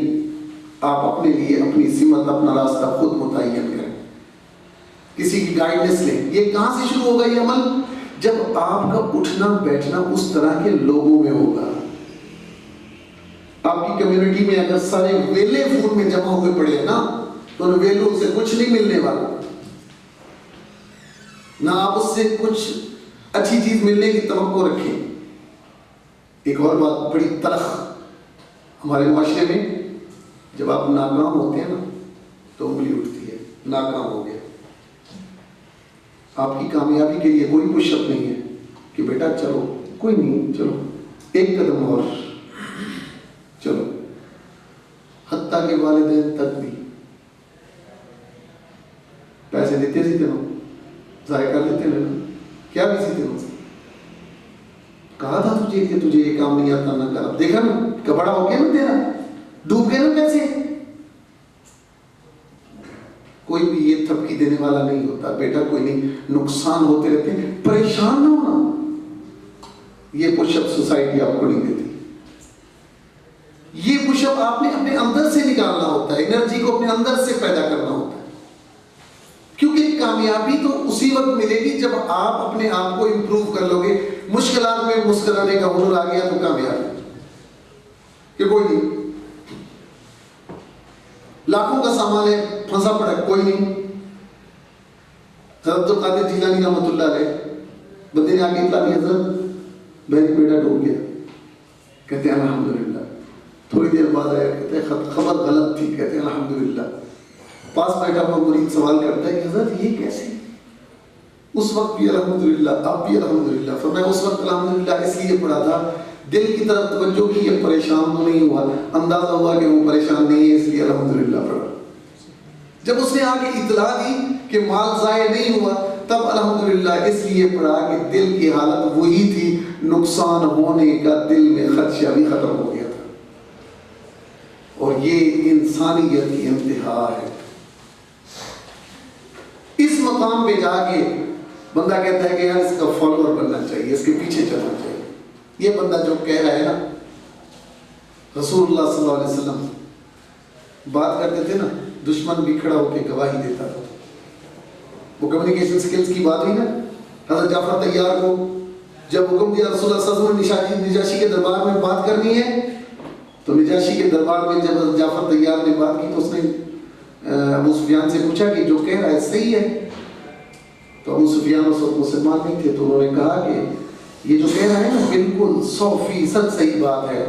आप अपने लिए अपनी सिमत, अपना रास्ता खुद मुतय्यन करें, किसी की गाइडेंस लें। ये कहाँ से शुरू होगा ये अमल? जब आपका उठना बैठना उस तरह के लोगों में होगा। आपकी कम्युनिटी में अगर सारे वेले फूड में जमा हुए पड़े हैं ना, तो उन वेलों से कुछ नहीं मिलने वाला, ना आप उससे कुछ अच्छी चीज मिलने की तवक्को रखें। एक और बात बड़ी तलख हमारे मुआशरे में, जब आप नाकाम होते हैं ना तो उंगली उठती है, नाकाम हो गया। आपकी कामयाबी के लिए कोई पुशअप नहीं है कि बेटा चलो, कोई नहीं, चलो एक कदम और चलो। हत्ता के वालिदैन तक भी पैसे देते सी तेनों, जाया कर देते ना, क्या भी सी तेनों, कहा था तुझे कि तुझे ये काम नहीं आता ना कर, देखा ना कपड़ा हो गया ना तेरा, डूब गए ना पैसे। कोई भी ये थपकी देने वाला नहीं होता, बेटा कोई नहीं, नुकसान होते रहते हैं, परेशान ना होना। ये पुशअप सोसाइटी आपको नहीं देती। ये पुशअप आपने अपने अंदर से निकालना होता है, एनर्जी को अपने अंदर से पैदा करना होता है, क्योंकि कामयाबी तो उसी वक्त मिलेगी जब आप अपने आप को इंप्रूव कर लोगे। मुश्किलात में मुस्कुराने का हुनर आ गया तो कामयाबी, कि कोई नहीं, लाखों का सामान है, फंसा पड़ा, कोई नहीं। हज़रत अब्दुल कादिर जिलानी रहमतुल्लाह अलैह, बंदे ने आगे इतला दिया, हज़रत मेरा बेटा डूब गया, कहते हैं अल्हम्दुलिल्लाह। थोड़ी देर बाद आया, कहते हैं खबर गलत थी, कहते हैं अल्हम्दुलिल्लाह। पास बैठा हुआ मुरीद सवाल करता है कि हज़रत ये कैसे? उस वक्त भी अल्हम्दुलिल्लाह, अब भी अल्हम्दुलिल्लाह। फरमाया उस वक्त अल्हम्दुलिल्लाह इसलिए पढ़ा था, दिल की तरफ तवज्जो की, ये परेशान तो नहीं हुआ, अंदाजा हुआ कि वो परेशान नहीं है, इसलिए अल्हम्दुलिल्लाह पढ़ा। जब उसने आगे इतला दी कि माल ज़ाया नहीं हुआ, तब अल्हम्दुलिल्लाह इसलिए पढ़ा कि दिल की हालत वही थी, नुकसान होने का दिल में खदशा भी खत्म हो गया था। और ये इंसानियत की इंतहा है। इस मकाम पे जाके बंदा कहता है कि यार इसका फॉलोअर बनना चाहिए, इसके पीछे चलना चाहिए। ये बंदा जो कह रहा है ना, रसूलुल्लाह सल्लल्लाहु अलैहि वसल्लम बात करते थे ना, दुश्मन भी खड़ा होकर गवाही देता था। वो कम्युनिकेशन स्किल्स की बात हुई ना, हज़रत जाफर तैयार को जब हुक्म दिया रसूलुल्लाह सल्लल्लाहु अलैहि वसल्लम निजाशी के दरबार में बात करनी है, तो निजाशी के दरबार में जब जाफर तैयार ने बात की तो उसने अबू सुफियान से पूछा कि जो कह रहा है सही है। तो अबू सुफियान उस वक्त मुसलमान नहीं थे, तो उन्होंने कहा कि ये जो कह रहा है ना बिल्कुल 100% सही बात है,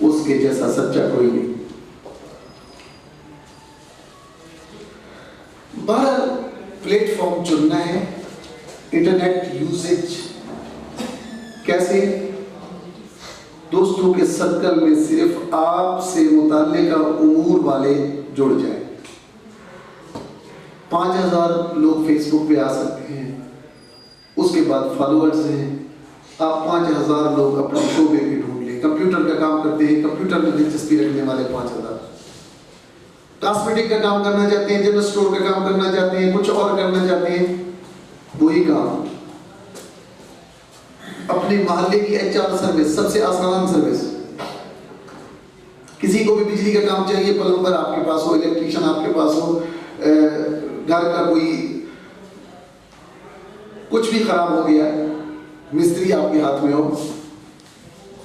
उसके जैसा सच्चा कोई नहीं। बहर प्लेटफॉर्म चुनना है, इंटरनेट यूजेज कैसे? दोस्तों के सर्कल में सिर्फ आपसे मुताल्लिका उमूर वाले जुड़ जाए। 5000 लोग फेसबुक पे आ सकते हैं, उसके बाद फॉलोअर्स हैं, आप 5000 लोग अपने शोबे पे ढूंढ लें। कंप्यूटर का काम करते हैं, कंप्यूटर में दिलचस्पी रखने वाले 5000, कॉस्मेटिक का काम करना चाहते हैं, जनरल स्टोर का काम करना चाहते हैं, कुछ और करना चाहते हैं, वही काम। अपने मोहल्ले की HR सर्विस, सबसे आसान सर्विस। किसी को भी बिजली का काम चाहिए, प्लम्बर आपके पास हो, इलेक्ट्रिशियन आपके पास हो, घर का कोई कुछ भी खराब हो गया, मिस्त्री आपके हाथ में हो,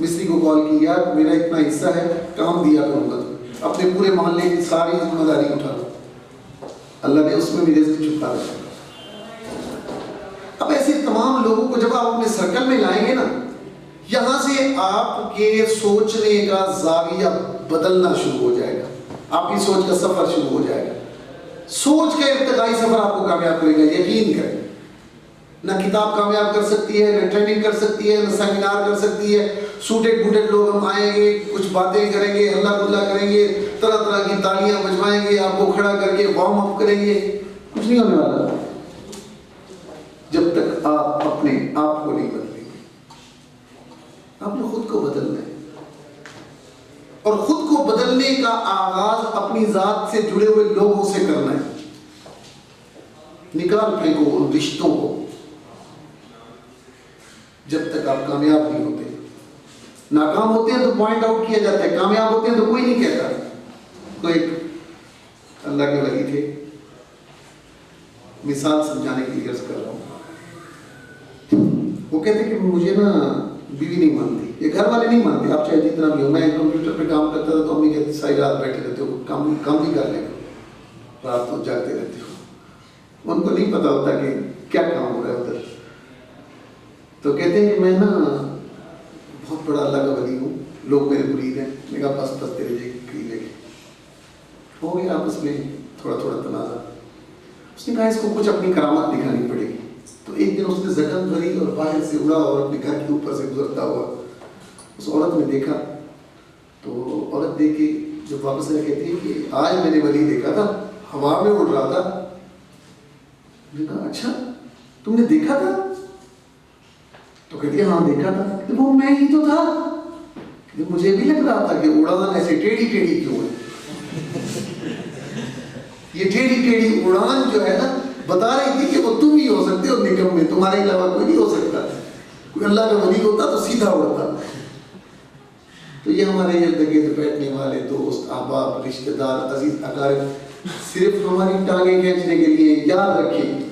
मिस्त्री को कॉल किया, मेरा इतना हिस्सा है, काम दिया करूंगा, अपने पूरे मोहल्ले की सारी जिम्मेदारी उठा लो, अल्लाह ने उसमें भी रिज़्क़ छुपा रखा। अब ऐसे तमाम लोगों को जब आप अपने सर्कल में लाएंगे ना, यहां से आपके सोचने का ज़ाविया बदलना शुरू हो जाएगा, आपकी सोच का सफर शुरू हो जाएगा। सोच का इब्तिदाई सफर आपको कामयाब करेगा, यकीन करें। ना किताब कामयाब कर सकती है, ना ट्रेनिंग कर सकती है, ना सेमिनार कर सकती है। सूटेड बूटेड लोग हम आएंगे, कुछ बातें करेंगे, हल्ला गुल्ला करेंगे, तरह तरह की तालियां बजवाएंगे, आपको खड़ा करके वार्म अप करेंगे, कुछ नहीं होने वाला जब तक आप अपने आप को नहीं बदलेंगे। आपने खुद को बदलना है, और खुद को बदलने का आगाज अपनी जात से जुड़े हुए लोगों से करना है। निकाल फेंको उन रिश्तों को जब तक आप कामयाब नहीं होते। नाकाम होते हैं तो पॉइंट आउट किया जाता है, कामयाब होते हैं तो कोई नहीं कहता। तो एक मिसाल समझाने के लिए अर्ज कर रहा हूँ। वो कहते कि मुझे ना बीवी नहीं मानती, ये घर वाले नहीं मानते, आप चाहे जितना भी हो। मैं कंप्यूटर पे काम करता था तो अम्मी कहती सारी रात बैठे रहते हो, काम भी कर लेंगे, रात तो जागते रहते हो। उनको नहीं पता होता कि क्या काम हो रहा है उधर। तो कहते हैं कि मैं ना बहुत बड़ा अल्लाह का वली हूँ, लोग मेरे मुरीद हैं। मैंने कहा बस तेरे करीब लेके हो गया आपस में थोड़ा थोड़ा तनाज़ा। उसने कहा इसको कुछ अपनी करामत दिखानी पड़ेगी। तो एक दिन उसने जटन भरी और बाहर से उड़ा और अपने घर के ऊपर से गुजरता हुआ उस औरत ने देखा। तो औरत देख के जब वापस आया कहती है कि आज मैंने वली देखा था, हवा में उड़ रहा था। मैंने कहा अच्छा तुमने देखा था? तो कहती है हाँ देखा था। तो वो मैं ही तो था। मुझे भी लग रहा था कि उड़ान ऐसे टेढ़ी टेढ़ी क्यों है। ये टेढ़ी टेढ़ी उड़ान जो है ना बता रही थी कि वो तुम ही हो सकते हो निगम में, तुम्हारे अलावा कोई नहीं हो सकता। कोई अल्लाह का वली होता तो सीधा उड़ता। तो ये हमारे इर्द गिर्द बैठने वाले दोस्त, अहबाब, रिश्तेदार, अजीज अकारिब सिर्फ हमारी टांगें खींचने के लिए, याद रखें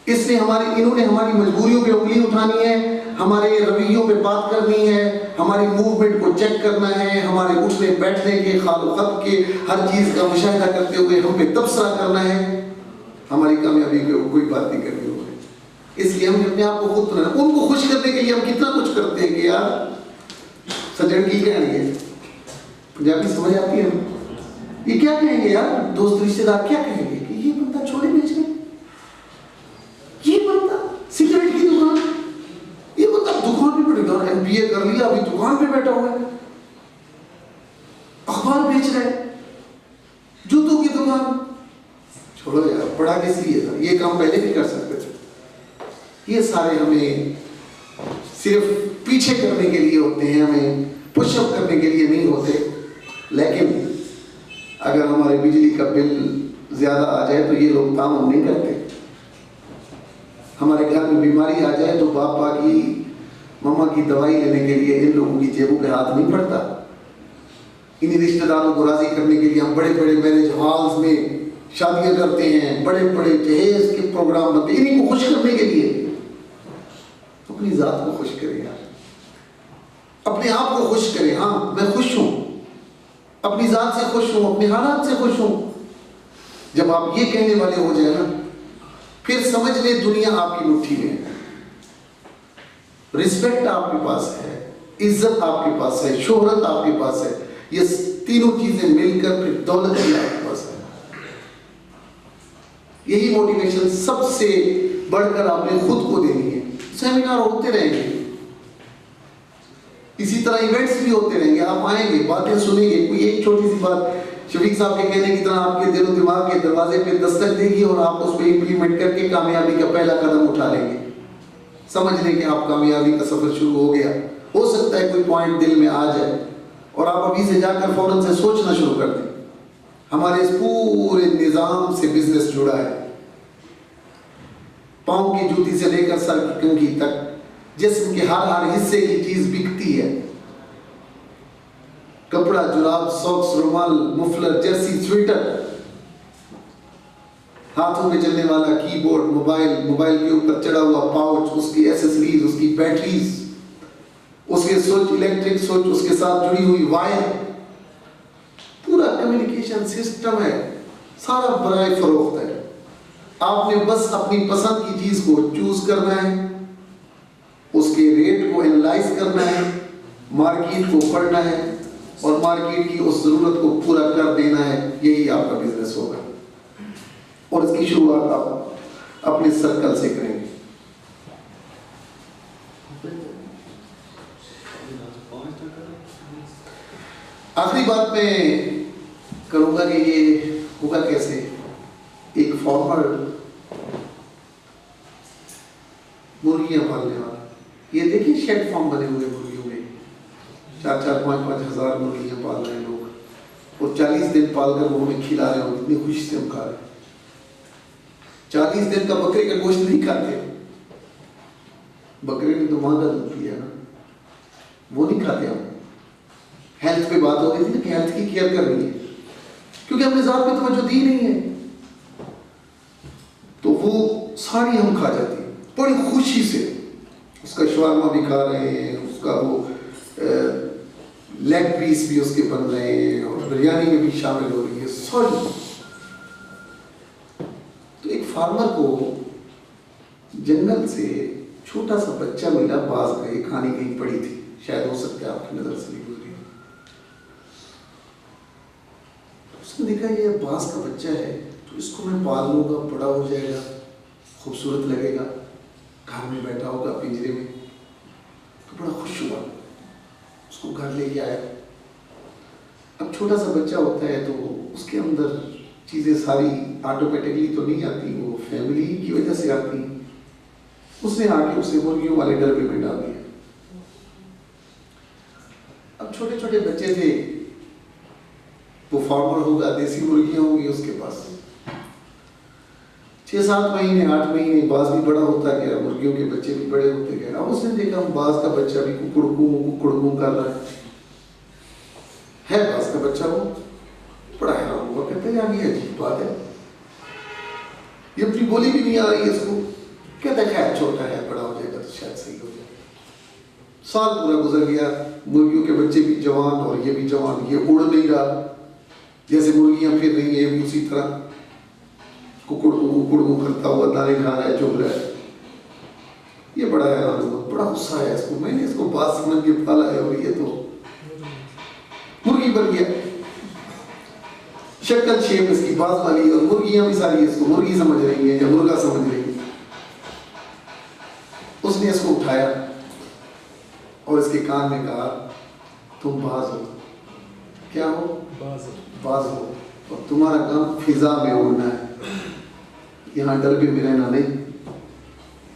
इसने इन्होंने हमारी मजबूरियों पे उंगली उठानी है, हमारे रवैयों पे बात करनी है, हमारी मूवमेंट को चेक करना है, हमारे उठने बैठने के खाल-खत के हर चीज का मुशाहिदा करते हुए हम पे तबसरा करना है। हमारी कामयाबी पे कोई बात नहीं करनी होगी। इसलिए हम अपने आप को खुद उनको खुश करने के लिए हम कितना कुछ करते हैं कि यार सज्जन की कहेंगे, पंजाबी समझ आती है, ये क्या कहेंगे यार, दोस्त रिश्तेदार क्या कहेंगे कि ये बंदा छोले बेच रहे, ये बंदा सिगरेट की दुकान, ये बंदा दुकान पे बैठा, MBA कर लिया अभी दुकान पे बैठा हुआ है, अखबार बेच रहा है, जूतों की दुकान। छोड़ो यार, पढ़ा किस लिए था, ये काम पहले भी कर सकते थे। ये सारे हमें सिर्फ पीछे करने के लिए होते हैं, हमें पुशअप करने के लिए नहीं होते। लेकिन अगर हमारे बिजली का बिल ज्यादा आ जाए तो ये लोग काम हम नहीं करते। हमारे घर में बीमारी आ जाए तो पापा की मम्मा की दवाई लेने के लिए इन लोगों की जेबों पे हाथ नहीं पड़ता। इन्हीं रिश्तेदारों को राजी करने के लिए हम बड़े बड़े मैरिज हॉल्स में शादियां करते हैं, बड़े बड़े जहेज के प्रोग्राम बनते हैं इन्हीं को खुश करने के लिए। अपनी जात को खुश करें यार, अपने आप को खुश करें। हाँ मैं खुश हूं, अपनी जात से खुश हूं, अपने हालात से खुश हूं। जब आप ये कहने वाले हो जाए ना, फिर समझ ले दुनिया आपकी मुट्ठी में है। रिस्पेक्ट आपके पास है, इज्जत आपके पास है, शोहरत आपके पास है, ये तीनों चीजें मिलकर फिर दौलत भी आपके पास है। यही मोटिवेशन सबसे बढ़कर आपने खुद को देनी है। सेमिनार होते रहेंगे, इसी तरह इवेंट्स भी होते रहेंगे, आप आएंगे, बातें सुनेंगे। कोई एक छोटी सी बात शफीक साहब के कहने की तरह आपके दिल और दिमाग के दरवाजे पे दस्तक देगी और आप उसको इम्प्लीमेंट करके कामयाबी का पहला कदम उठा लेंगे। समझ लें कि आप कामयाबी का सफर शुरू हो गया। हो सकता है कोई पॉइंट दिल में आ जाए और आप अभी से जाकर फौरन से सोचना शुरू कर दें। हमारे इस पूरे निजाम से बिजनेस जुड़ा है, पांव की जूती से लेकर सर की कंघी तक, जिस्म के हर हिस्से की चीज बिकती है। कपड़ा, जुराब, सॉक्स, रुमाल, मुफलर, जर्सी, स्वेटर, हाथों में चलने वाला कीबोर्ड, मोबाइल के ऊपर चढ़ा हुआ पाउच, उसकी एसेसरीज, उसकी बैटरीज, उसके स्विच, इलेक्ट्रिक स्विच, उसके साथ जुड़ी हुई वायर, पूरा कम्युनिकेशन सिस्टम है, सारा बराए फरोख्त है। आपने बस अपनी पसंद की चीज को चूज करना है, उसके रेट को एनालाइज करना है, मार्केट को पढ़ना है और मार्केट की उस जरूरत को पूरा कर देना है। यही आपका बिजनेस होगा और इसकी शुरुआत आप अपने सर्कल से करेंगे। आखिरी बात मैं करूंगा कि ये होगा कैसे। एक फार्मर मुर्गियां पालने वाला, ये देखिए शेड फार्म बने हुए मुर्गियों के, 4-4, 5-5 हजार मुर्गियां पाल रहे हैं लोग और 40 दिन पालकर वो हमें खिला रहे हो, इतनी खुशी से हम खा रहे हैं। 40 दिन का बकरे का गोश्त नहीं खाते, बकरे ने तो मां का दूध पिया ना, वो नहीं खाते हम। हेल्थ पे बात हो रही थी ना कि हेल्थ की केयर करनी है, क्योंकि हमने ज़ात पे तवज्जो दी नहीं है। तो वो सारी हम खा जाती हैं बड़ी खुशी से। उसका शवारमा भी खा रहे हैं, उसका वो लेग पीस भी उसके बन रहे हैं और बिरयानी में भी शामिल हो रही है सारी। तो एक फार्मर को जंगल से छोटा सा बच्चा मिला, बाज का, ये कहानी कहीं पड़ी थी, शायद हो सकता है आपकी नजर से नहीं गुजरी। उसने देखा ये बाज का बच्चा है तो इसको मैं पाल लूंगा, बड़ा हो जाएगा, खूबसूरत लगेगा, घर में बैठा होगा पिंजरे में, तो बड़ा खुश हुआ, उसको घर लेके आया। अब छोटा सा बच्चा होता है तो उसके अंदर चीजें सारी ऑटोमेटिकली तो नहीं आती, वो फैमिली की वजह से आती हैं। उसने आके उसे मुर्गियों वाले डरबे में डाल दिया। अब छोटे छोटे बच्चे थे, वो फार्मर होगा, देसी मुर्गियां होंगी उसके पास। 6-7 महीने 8 महीने बाज भी बड़ा होता गया, मुर्गियों के बच्चे भी बड़े होते गए। अब उसने देखा बाज का बच्चा भी कुकड़कू कर रहा है बाज का बच्चा, वो बड़ा हैरान हुआ, कहते हैं यार ये अजीब बात है, ये अपनी बोली भी नहीं आ रही है इसको। कहता खैर छोटा है, बड़ा हो जाएगा तो शायद सही हो जाएगा। साल पूरा गुजर गया, मुर्गियों के बच्चे भी जवान और ये भी जवान, ये उड़ नहीं रहा, जैसे मुर्गियां फिर रही है भी उसी तरह कुकड़ू करता हुआ दाने खा रहा है, चुभ रहा है। ये बड़ा हैरान हुआ, बड़ा गुस्सा आया इसको, मैंने इसको बात समझ के पाला है और ये तो मुर्गी बन गया। शक्ल शेप इसकी बाज वाली, और मुर्गियां भी सारी इसको मुर्गी समझ रही है या मुर्गा समझ रही है। उसने इसको उठाया और इसके कान में कहा तुम बाज हो। क्या हो? बाज हो, और तुम्हारा काम फिजा में उड़ना है, यहाँ डरबे में रहना नहीं।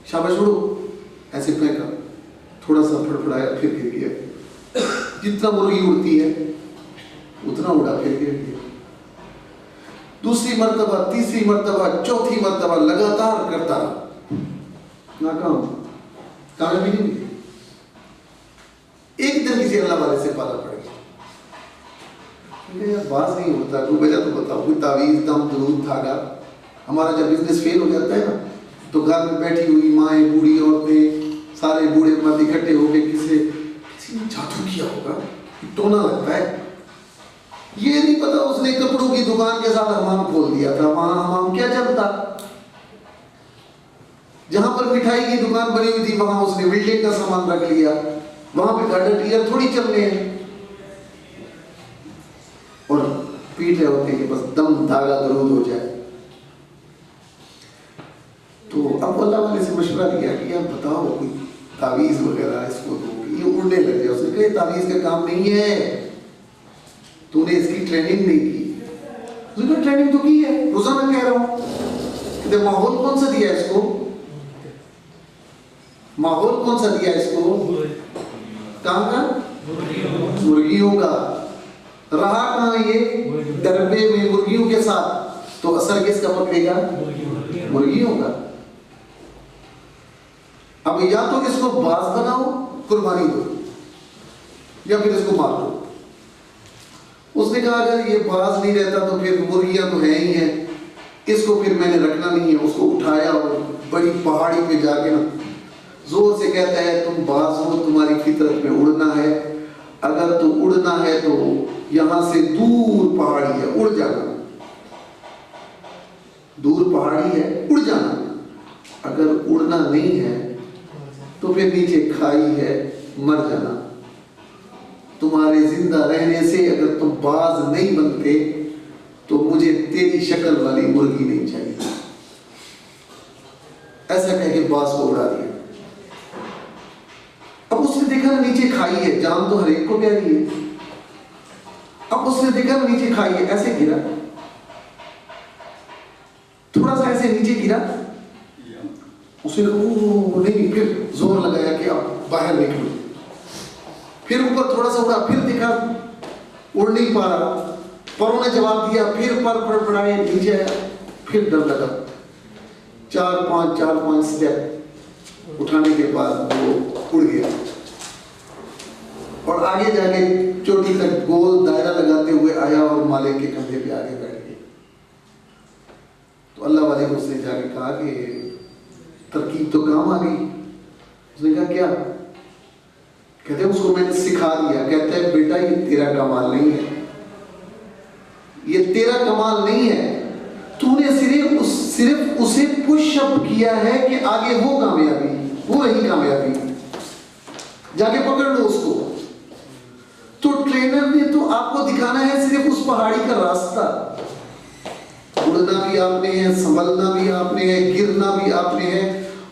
शाबाश उड़ो। ऐसे फेंका, थोड़ा सा फड़फड़ाया, फिर गिर गया। जितना मुर्गी उड़ती है उतना उड़ा, फिर गिर गया। दूसरी मर्तबा, तीसरी मर्तबा, चौथी मर्तबा लगातार करता रहा, नाकाम, कामयाबी नहीं मिली। एक दिन किसी अल्लाह वाले से पाला पड़ गया, यार बात नहीं होता, कोई वजह तो बताओ, कोई तावीज, दम, दरूद, धागा। हमारा जब बिजनेस फेल हो जाता है ना, तो घर में बैठी हुई माएँ, बूढ़ी औरतें, सारे बूढ़े मर्द इकट्ठे हो गए, किसी ने जादू किया होगा, टोना लगता है। ये नहीं पता उसने कपड़ों की दुकान के साथ हमाम खोल दिया था। वहां हमाम क्या चलता, जहां पर मिठाई की दुकान बनी हुई थी वहां उसने बिल्डिंग का सामान रख लिया। वहां पे गार्डन टीयर थोड़ी चलने हैं, और पीठ रहे होते हैं कि बस दम, धागा, दरूद हो जाए। तो अब अल्लाह वाले से मशवरा दिया कि यार बताओ कोई तावीज वगैरह इसको दो, ये उड़ने लग जाए। उसने कहा तावीज का काम नहीं है, तूने इसकी ट्रेनिंग नहीं की। उसने कहा ट्रेनिंग तो की है, रोजाना कह रहा हूँ। कहते माहौल कौन सा दिया इसको, माहौल कौन सा दिया इसको, कहाँ का, मुर्गियों का। रहा कहाँ ये, डरबे में मुर्गियों के साथ, तो असर किसका पकड़ेगा, मुर्गियों का। अब या तो इसको बाज बनाओ, कुर्बानी दो, या फिर इसको मार दो। उसने कहा अगर ये बाज नहीं रहता तो फिर मुर्गियां तो है ही हैं, इसको फिर मैंने रखना नहीं है। उसको उठाया और बड़ी पहाड़ी पे जाके ना जोर से कहता है तुम बाज हो, तुम्हारी फितरत में उड़ना है, अगर तो उड़ना है तो यहां से दूर पहाड़ी है, उड़ जाना, दूर पहाड़ी है, उड़ जाना। अगर उड़ना नहीं है तो फिर नीचे खाई है, मर जाना। तुम्हारे जिंदा रहने से अगर तुम बाज नहीं बनते तो मुझे तेरी शक्ल वाली मुर्गी नहीं चाहिए। ऐसा कह के बाज को उड़ा दिया। अब उसने देखा ना नीचे खाई है, जान तो हर एक को कह रही है। अब उसने देखा ना नीचे खाई है, ऐसे गिरा, थोड़ा सा ऐसे नीचे गिरा। उसने नहीं, फिर जोर लगाया कि अब बाहर निकलो। फिर ऊपर थोड़ा सा उड़ा, फिर देखा उड़ नहीं पा रहा, परों ने जवाब दिया, फिर पर फड़फड़ाए नीचे आया, फिर डर लगा। 4-5 स्टेप उठाने के बाद वो उड़ गया और आगे जाके चोटी तक गोल दायरा लगाते हुए आया और मालिक के कंधे पे आगे बैठ गया। तो अल्लाह वाले को उसने जाके कहा कि तरकीब तो काम आ गई। उसने कहा क्या? कहते हैं उसको मैंने सिखा दिया। कहते हैं बेटा ये तेरा कमाल नहीं है, ये तेरा कमाल नहीं है, तूने सिर्फ उसे पुश अप किया है कि आगे वो कामयाबी, वो रही कामयाबी, जाके पकड़ लो उसको। तो ट्रेनर ने तो आपको दिखाना है सिर्फ उस पहाड़ी का रास्ता। उड़ना भी आपने है, संभलना भी आपने है, गिरना भी आपने है,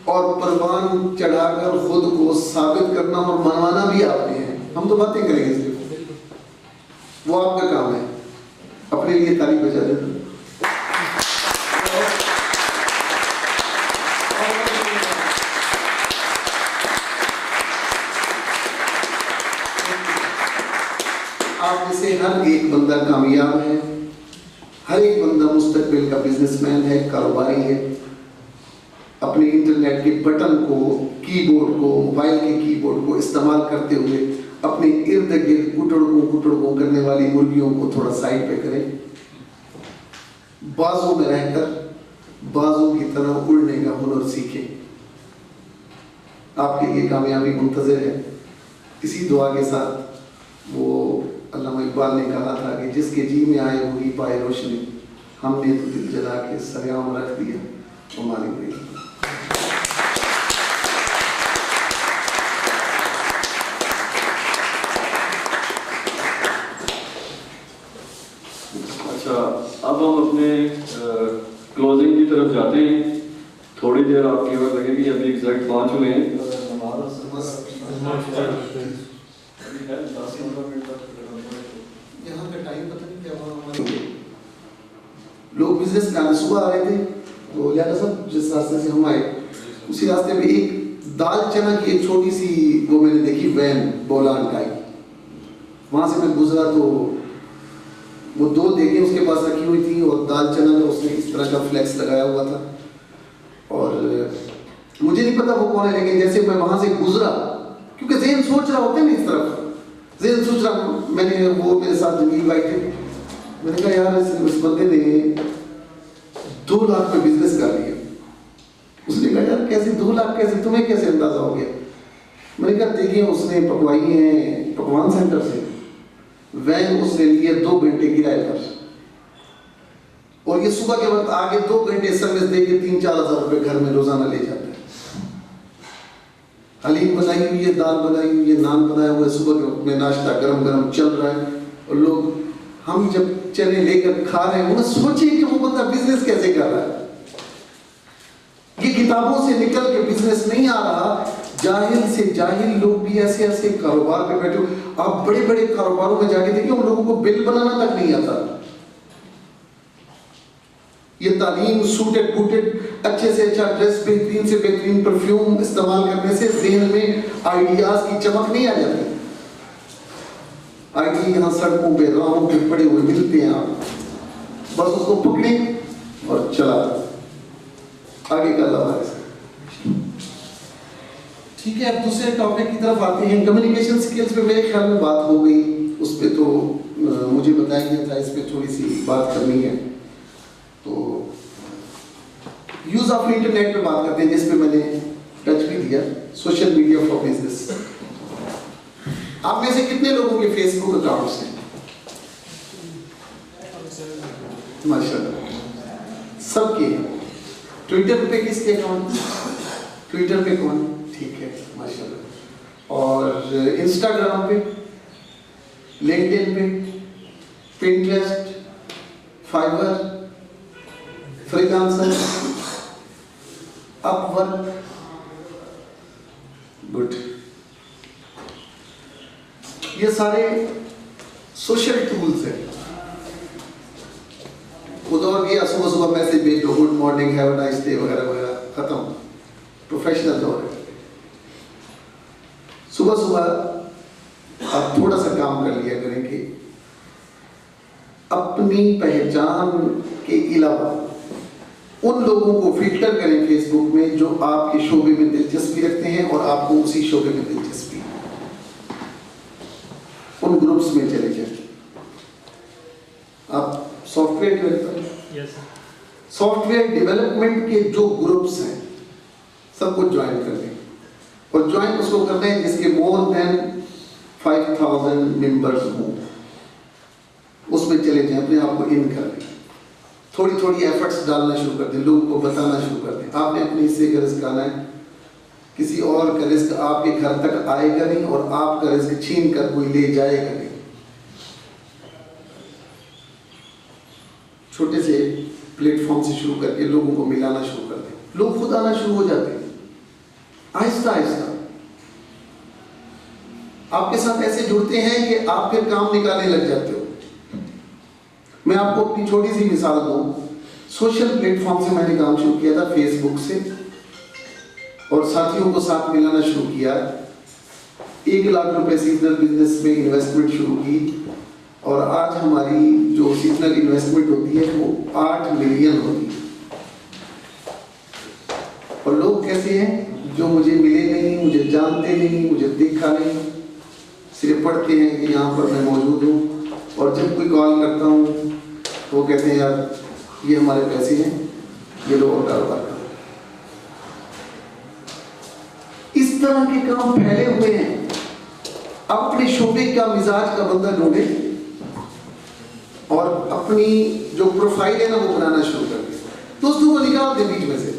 और परवान चढ़ाकर खुद को साबित करना और मनवाना भी आपने है। हम तो बातें करेंगे सिर्फ, वो आपका काम है। अपने लिए ताली बजा देना। आप में से हर एक बंदा कामयाब है, हर एक बंदा मुस्तकबिल का बिजनेसमैन है, कारोबारी है। अपने इंटरनेट के बटन को, कीबोर्ड को, मोबाइल के कीबोर्ड को इस्तेमाल करते हुए अपने इर्द गिर्द कुटड़कों करने वाली मुर्गियों को थोड़ा साइड पे करें। बाजों में रहकर बाजों की तरह उड़ने का हुनर सीखें। आपके लिए कामयाबी मुंतज़िर है। इसी दुआ के साथ वो अल्लामा इकबाल ने कहा था कि जिसके जी में आए वही पाए रोशनी, हमने तो दिल जला के सरेआम रख दिया हमारी बेटी। अच्छा, अब हम अपने क्लोजिंग की तरफ जाते हैं। थोड़ी देर आपकी वक्त लगेगी, अभी एग्जैक्ट 5 हुए हैं। यहाँ का टाइम पता नहीं क्या हुआ। लोग बिजनेस प्लान सुबह आ रहे थे, तो लिया सब जिस रास्ते से हम आए उसी रास्ते पे एक दाल चना की एक छोटी सी वो मैंने देखी वैन बोलान टाइप। वहां से मैं गुजरा तो वो 2 देखें उसके पास रखी हुई थी और दाल चना का उसने इस तरह का फ्लेक्स लगाया हुआ था। और मुझे नहीं पता वो कौन है, लेकिन जैसे मैं वहां से गुजरा, क्योंकि ज़हन सोच रहा होता है ना इस तरफ, ज़हन सोच रहा, मैंने वो मेरे साथ जमील भाई थे, मैंने कहा यार इस बंदे ने 2 लाख में बिजनेस कर लिया। उसने कहा यार कैसे 2 लाख, कैसे तुम्हें कैसे अंदाजा हो गया? मैंने कहा देखिए उसने पकवाई है पकवान सेंटर से, वैन उसने लिए 2 घंटे किराए पर, और ये सुबह के वक्त आगे 2 घंटे सर्विस दे के 3-4 हज़ार रुपए घर में रोजाना ले जाता है। हलीम बनाई हुई है, दाल बनाई हुई है, नान बनाया हुआ है, सुबह के वक्त में नाश्ता गरम गरम चल रहा है, और लोग हम जब चने लेकर खा रहे हैं, उन्हें सोचिए कि वो बंदा बिजनेस कैसे कर रहा है। ये किताबों से निकल के बिजनेस नहीं आ रहा। जाहिल से जाहिल लोग भी ऐसे ऐसे कारोबार पे बैठे हो। आप बड़े बड़े कारोबारों में जाके देखिए, उन लोगों को बिल बनाना तक नहीं आता। ये तालीम, सूटेड बूटेड, अच्छे से अच्छा ड्रेस, बेहतरीन से बेहतरीन परफ्यूम इस्तेमाल करने से ज़हन में आइडियाज की चमक नहीं आ जाती। आइडिया यहाँ सड़कों पे, राहों पे पड़े हुए मिलते हैं, आप बस उसको पकड़े और चला आगे का लवारिस। ठीक है, अब दूसरे टॉपिक की तरफ आते हैं। कम्युनिकेशन स्किल्स पे मेरे ख्याल में बात हो गई, उस पे तो मुझे बताया गया था, इस पे थोड़ी सी बात करनी है। तो यूज ऑफ इंटरनेट पे बात करते हैं, जिस पे मैंने टच भी दिया, सोशल मीडिया फॉर बिजनेस। आप में से कितने लोगों के फेसबुक अकाउंट्स हैं? माशाल्लाह सबके। ट्विटर पे किसके अकाउंट? ट्विटर पे कौन? ठीक है, माशाल्लाह। और इंस्टाग्राम पे, लिंक्डइन पे, Pinterest, Fiverr, freelancer, Upwork, good. ये सारे सोशल टूल्स हैं। वो दौर गया, सुबह सुबह मैसेज भेज दो, good morning, have a nice day वगैरह वगैरह, खत्म। प्रोफेशनल दौर है। सुबह सुबह आप थोड़ा सा काम कर लिया करें कि अपनी पहचान के अलावा उन लोगों को फिल्टर करें फेसबुक में जो आपके शोबे में दिलचस्पी रखते हैं और आपको उसी शोबे में दिलचस्पी है, उन ग्रुप्स में चले जाए। आप software developer, yes software development के जो ग्रुप्स हैं सबको ज्वाइन कर लें, और ज्वाइन उसको करना है जिसके मोर देन 5000 मेंबर्स हों, उसमें चले जाएं, अपने आप को इन कर लें, थोड़ी थोड़ी एफर्ट्स डालना शुरू कर दें, लोगों को बताना शुरू कर दें। आपने अपने हिस्से का रिस्क आना है, किसी और का रिस्क आपके घर तक आएगा नहीं, और आपका रिस्क छीन कर कोई ले जाएगा नहीं। छोटे से प्लेटफॉर्म से शुरू करके लोगों को मिलाना शुरू कर दें, लोग खुद आना शुरू हो जाते हैं आहिस्ता आहिस्ता। आपके साथ ऐसे जुड़ते हैं कि आप फिर काम निकालने लग जाते हो। मैं आपको अपनी छोटी सी मिसाल दूं, सोशल प्लेटफॉर्म से मैंने काम शुरू किया था, फेसबुक से, और साथियों को साथ मिलाना शुरू किया। 1 लाख रुपए सीजनल बिजनेस में इन्वेस्टमेंट शुरू की, और आज हमारी जो सीजनल इन्वेस्टमेंट होती है वो 8 मिलियन होती है। और लोग कैसे हैं, जो मुझे मिले नहीं, मुझे जानते नहीं, मुझे देखा नहीं, सिर्फ पढ़ते हैं कि यहाँ पर मैं मौजूद हूँ, और जब कोई कॉल करता हूँ वो कहते हैं यार ये हमारे पैसे हैं, ये लो और कारोबार करो। इस तरह के काम फैले हुए हैं। अब अपने शोबे का मिजाज का बंदा ढूंढे और अपनी जो प्रोफाइल है ना वो बनाना शुरू कर दे। दोस्तों को निकाल दे बीच में से,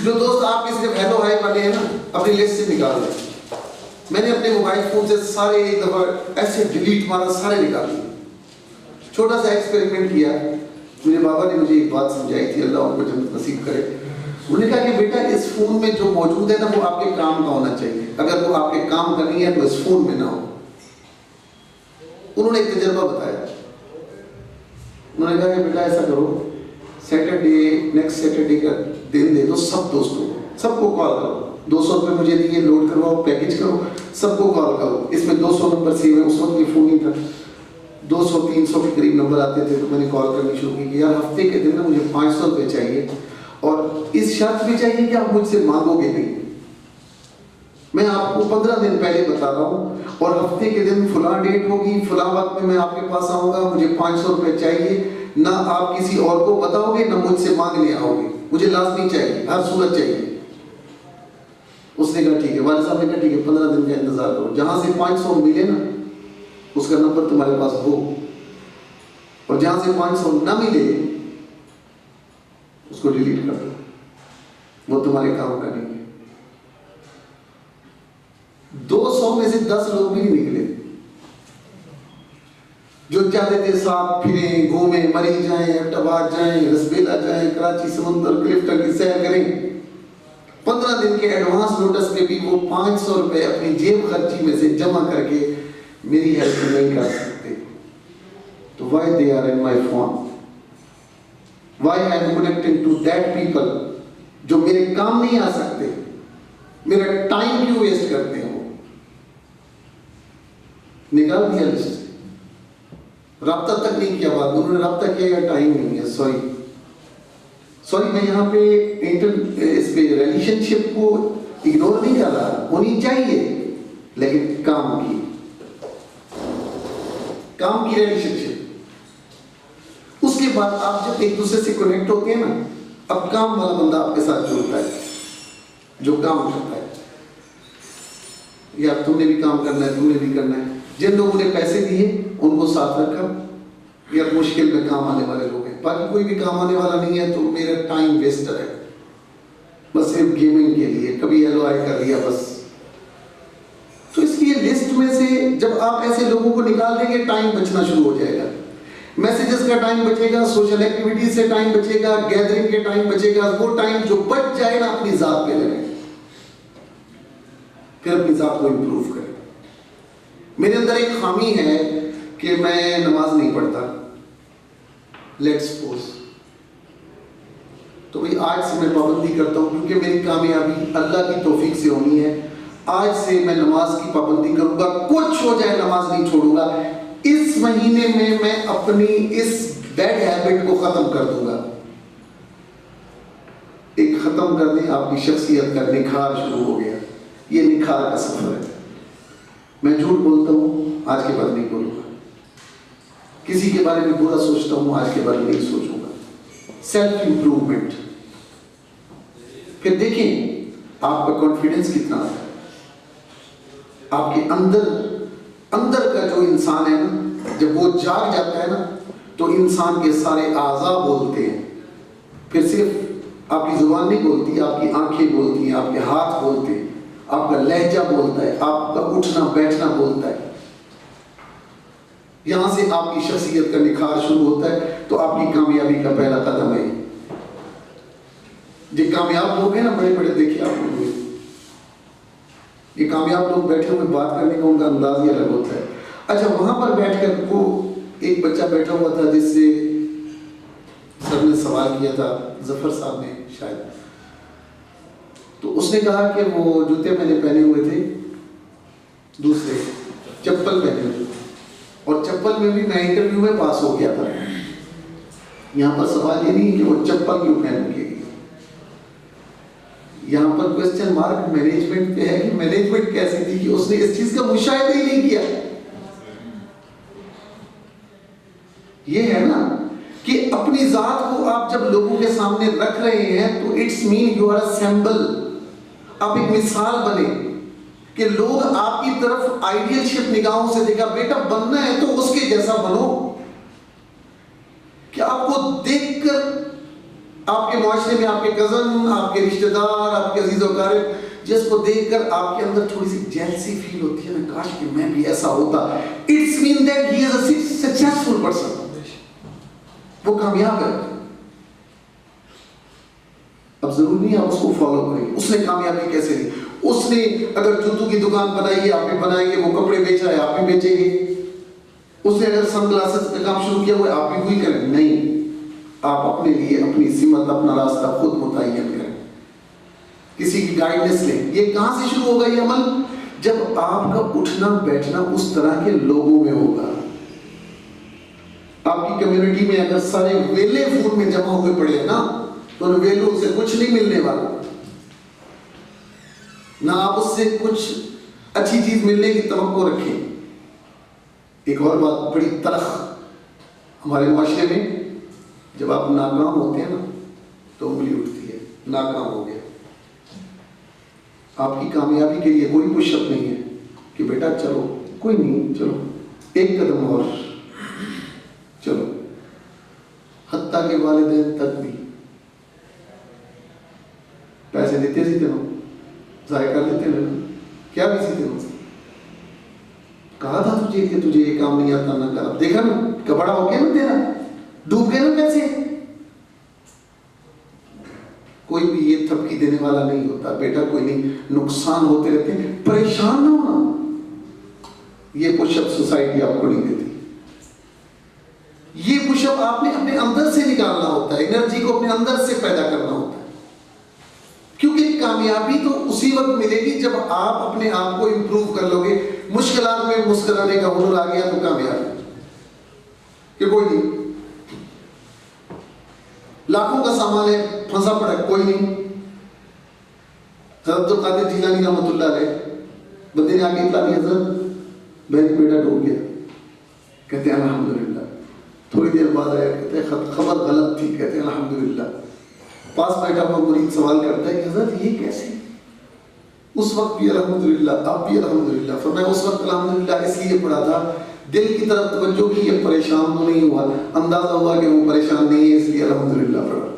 जो दोस्त आपके सिर्फ हेलो हाय वाले हैं ना, अपनी लिस्ट से निकाल दे। मैंने अपने मोबाइल फोन से सारे एक दफा ऐसे डिलीट मारा, सारे निकाल दिए। छोटा सा एक्सपेरिमेंट किया। मेरे बाबा ने मुझे एक बात समझाई थी, अल्लाह उनको जन्नत नसीब करे। उन्होंने कहा कि बेटा इस फोन में जो मौजूद है ना वो आपके काम का होना चाहिए, अगर वो आपके काम का नहीं है तो इस फोन में ना हो। उन्होंने एक तजर्बा बताया। उन्होंने कहा कि बेटा ऐसा करो, सैटरडे नेक्स्ट सैटरडे का दिन दे दो सब दोस्तों को, सबको कॉल करो, 200 रुपये मुझे दिए, लोड करवाओ, पैकेज करो, सबको कॉल करो। इसमें 200 नंबर सेव है, उस वक्त ये फोन ही था, 200-300 के करीब नंबर आते थे। तो मैंने कॉल करनी शुरू की कि यार हफ्ते के दिन में मुझे 500 रुपये चाहिए, और इस शर्त भी चाहिए कि आप मुझसे मांगोगे नहीं। मैं आपको 15 दिन पहले बता रहा हूँ, और हफ्ते के दिन फुला डेट होगी, फुला वक्त में मैं आपके पास आऊँगा, मुझे 500 रुपये चाहिए। ना आप किसी और को बताओगे ना मुझसे मांगने आओगे, मुझे लाजमी चाहिए, हर सूरत चाहिए। उसने कहा ठीक है। वाले साहब ने कहा ठीक है, 15 दिन का इंतजार करो, जहां से 500 मिले ना उसका नंबर तुम्हारे पास हो, और जहां से 500 ना मिले उसको डिलीट कर दो, वो तुम्हारे काम का नहीं है। 200 में से 10 लोग भी नहीं निकले जो चाहते थे साथ फिरें, घूमें, मरी जाएं, अहमदाबाद जाएं, रसबेला जाएं, कराची समुंदर क्लिफ्टन की सैर करें। 15 दिन के एडवांस नोटिस में भी वो 500 रुपए अपनी जेब खर्ची में से जमा करके मेरी हेल्प नहीं कर सकते। तो why they are in my phone, why I am connecting to that people जो मेरे काम नहीं आ सकते, मेरा टाइम क्यों वेस्ट करते हैं। वो निकाल दिया लिस्ट से, राब्ता तक नहीं किया। बात उन्होंने राब्ता किया या टाइम नहीं है, सॉरी मैं यहाँ पे इस पे रिलेशनशिप को इग्नोर नहीं कर रहा, होनी चाहिए, लेकिन काम की रिलेशनशिप। उसके बाद आप जब एक दूसरे से कनेक्ट होते हैं ना, अब काम वाला बंदा आपके साथ जुड़ता है जो काम करता है, यार तुमने भी काम करना है, तुमने भी करना है। जिन लोगों ने पैसे दिए उनको साथ रखा, यार मुश्किल में काम आने वाले लोग हैं। बाकी कोई भी काम आने वाला नहीं है तो मेरा टाइम वेस्टर है, बस सिर्फ गेमिंग के लिए, कभी LOI कर लिया बस। तो इसलिए लिस्ट में से जब आप ऐसे लोगों को निकाल देंगे, टाइम बचना शुरू हो जाएगा। मैसेजेस का टाइम बचेगा, सोशल एक्टिविटीज से टाइम बचेगा, गैदरिंग के टाइम बचेगा। वो टाइम जो बच जाए ना, अपनी जात पे लगे, फिर अपनी जात को इंप्रूव करें। मेरे अंदर एक खामी है कि मैं नमाज नहीं पढ़ता, लेट्स सपोज, तो भाई आज से मैं पाबंदी करता हूं, क्योंकि मेरी कामयाबी अल्लाह की तौफीक से होनी है। आज से मैं नमाज की पाबंदी करूंगा, कुछ हो जाए नमाज नहीं छोड़ूंगा। इस महीने में मैं अपनी इस बैड हैबिट को खत्म कर दूंगा। एक खत्म कर दें, आपकी शख्सियत का निखार शुरू हो गया। ये निखार का सफर है। मैं झूठ बोलता हूं, आज के बाद नहीं बोलूंगा। किसी के बारे में बुरा सोचता हूं, आज के बारे में नहीं सोचूंगा। Self improvement. फिर देखें आपका कॉन्फिडेंस कितना है, आपके अंदर का जो इंसान है ना, जब वो जाग जाता है ना तो इंसान के सारे आज़ा बोलते हैं। फिर सिर्फ आपकी जुबान नहीं बोलती, आपकी आंखें बोलती हैं, आपके हाथ बोलते हैं, आपका लहजा बोलता है, आपका उठना बैठना बोलता है। यहां से आपकी शख्सियत का निखार शुरू होता है। तो आपकी कामयाबी का पहला कदम है। जो कामयाब लोग हैं ना, बड़े बड़े, देखिए आप लोग, ये कामयाब लोग बैठे हुए बात करने का उनका अंदाज ही अलग होता है। अच्छा, वहां पर बैठकर वो एक बच्चा बैठा हुआ था जिससे सर ने सवाल किया था, जफर साहब ने शायद, तो उसने कहा कि वो जूते मैंने पहने हुए थे दूसरे, चप्पल पहने हुए, और चप्पल में भी मैं इंटरव्यू में पास हो गया था। यहाँ पर सवाल ये नहीं कि वो चप्पल क्यों पहन के, यहाँ पर क्वेश्चन मार्क मैनेजमेंट पे है कि मैनेजमेंट कैसी थी कि उसने इस चीज का मुशाहिदा ही नहीं किया। ये है ना कि अपनी जात को आप जब लोगों के सामने रख रहे हैं तो it's mean you are a symbol, आप एक मिसाल बने कि लोग आपकी तरफ आइडियलशिप निगाहों से देखा, बेटा बनना है तो उसके जैसा बनो। कि आपको देखकर आपके माशरे में आपके कजन, आपके रिश्तेदार, आपके अजीज और क़रीब, जिसको देखकर आपके अंदर थोड़ी सी जेलसी फील होती है ना, काश कि मैं भी ऐसा होता। It's mean that he is a successful person, वो कामयाब है। अब जरूरी नहीं आप उसको फॉलो करेंगे, उसने कामयाबी कैसे ली। उसने अगर जूतों की दुकान बनाई है, आप भी बनाएंगे, वो कपड़े बेचा है, आप भी बेचेंगे। उसने अगर सनग्लासेस का काम शुरू किया हुआ है, आप भी वही करेंगे। नहीं, आप अपने लिए अपनी सिमत, अपना रास्ता खुद मुतय्यन करें, किसी की गाइडेंस लें। ये कहां से शुरू होगा ये अमल? जब आपका उठना बैठना उस तरह के लोगों में होगा। आपकी कम्युनिटी में अगर सारे वेले फूड में जमा हुए पड़े हैं ना, तो उन वेलों से कुछ नहीं मिलने वाला, ना आप उससे कुछ अच्छी चीज मिलने की तवक्को रखें। एक और बात बड़ी तलख हमारे माशरे में, जब आप नाकाम होते हैं ना तो उंगली उठती है, नाकाम हो गया। आपकी कामयाबी के लिए कोई पुशअप नहीं है कि बेटा चलो, कोई नहीं, चलो एक कदम और चलो। हत्ता के वालिदैन तक भी पैसे देते सी तेनों, जाया कर देते ना, क्या भी सी तेनों, कहा था तुझे कि तुझे ये काम नहीं आता, ना कर। अब देखा ना, कपड़ा हो गया ना तेरा, डूब गए ना पैसे। कोई भी ये थपकी देने वाला नहीं होता, बेटा कोई नहीं, नुकसान होते रहते हैं, परेशान ना होना। ये पुशअप सोसाइटी आपको नहीं देती। ये पुशअप आपने अपने अंदर से निकालना होता है, एनर्जी को अपने अंदर से पैदा करना होता है। क्योंकि कामयाबी तो उसी वक्त मिलेगी जब आप अपने आप को इंप्रूव कर लोगे। मुश्किलात में मुस्कुराने का हुनर आ गया तो कामयाब है कि कोई नहीं। लाखों का सामान है, फंसा पड़ा, कोई नहीं। हज़रत अब्दुल कादिर जिलानी रहमतुल्लाह अलैह, बंदे ने आगे इतला दी, हज़रत मेरा बेटा डूब गया। कहते हैं अल्हम्दुलिल्लाह। थोड़ी देर बाद आया, कहते हैं खबर गलत थी, कहते हैं अल्हम्दुलिल्लाह। पास बैठा हुआ मुरीद सवाल करता है कि हज़रत ये कैसे? उस वक्त भी अल्हम्दुलिल्लाह, अब भी अल्हम्दुलिल्लाह। फरमाया उस वक्त अल्हम्दुलिल्लाह इसलिए पढ़ा था, दिल की तरफ तवज्जो की, ये परेशान तो नहीं हुआ, अंदाजा हुआ कि वो परेशान नहीं है, इसलिए अल्हम्दुलिल्लाह पढ़ा।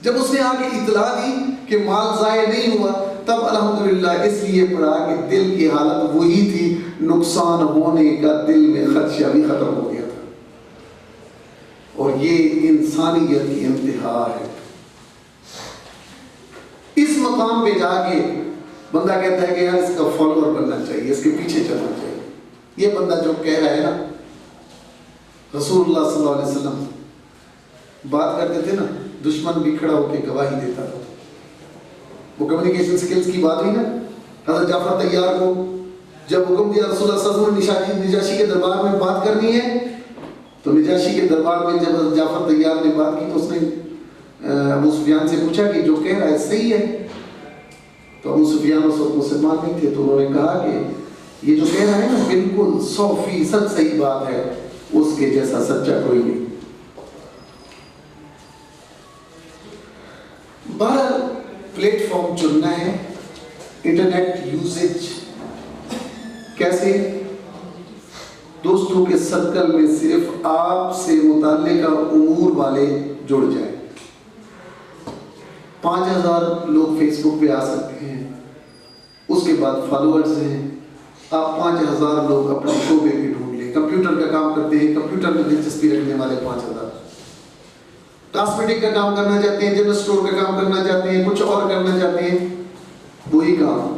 जब उसने आगे इतला दी कि माल ज़ाया नहीं हुआ, तब अल्हम्दुलिल्लाह इसलिए पढ़ा कि दिल की हालत वही थी, नुकसान होने का दिल में खदशा भी खत्म हो गया था। और ये इंसानियत की इंतहा है। इस मकाम पे जाके बंदा कहता है कि यार इसका फॉलोअर बनना चाहिए, इसके पीछे चलना चाहिए। ये बंदा जो कह रहा है ना, रसूलुल्लाह सल्लल्लाहु अलैहि वसल्लम बात करते थे ना, दुश्मन भी खड़ा होकर गवाही देता था। वो कम्युनिकेशन स्किल्स की बात हुई ना, हज़रत जाफर तैयार को जब हुक्म दिया रसूलुल्लाह सल्लल्लाहु अलैहि वसल्लम निजाशी के दरबार में बात करनी है, तो निजाशी के दरबार में जब जाफर तैयार ने बात की तो उसने अबू सुफियान से पूछा कि जो कह रहा है सही है। तो अबू सुफियान उस वक्त मुसलमान नहीं थे, तो उन्होंने कहा कि ये जो कह रहा है ना बिल्कुल 100% सही बात है, उसके जैसा सच्चा कोई नहीं। प्लेटफॉर्म चुनना है, इंटरनेट यूसेज कैसे, दोस्तों के सर्कल में सिर्फ आपसे मुताल्लिका उमूर वाले जुड़ जाए। 5000 लोग फेसबुक पे आ सकते हैं, उसके बाद फॉलोअर्स हैं, आप 5000 लोग अपने शोबे भी ढूंढ लें। कंप्यूटर का काम करते हैं, कंप्यूटर में दिलचस्पी रखने वाले 5000, कॉस्मेटिक का काम करना चाहते हैं, जनरल स्टोर का काम करना चाहते हैं, कुछ और करना चाहते हैं, वही काम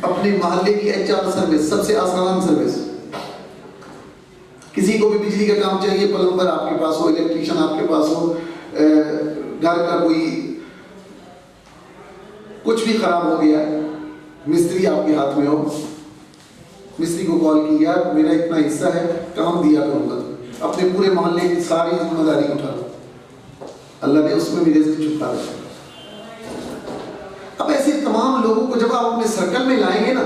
अपने मोहल्ले की HR सर्विस, सबसे आसान सर्विस। किसी को भी बिजली का काम चाहिए, प्लम्बर आपके पास हो, इलेक्ट्रिशियन आपके पास हो, घर का कोई कुछ भी खराब हो गया, मिस्त्री आपके हाथ में हो, मिस्त्री को कॉल किया, मेरा इतना हिस्सा है, काम दिया करूंगा, अपने पूरे मोहल्ले की सारी जिम्मेदारी उठा लो, अल्लाह ने उसमें भी रिस्क छुपा रखा। अब ऐसे तमाम लोगों को जब आप अपने सर्कल में लाएंगे ना,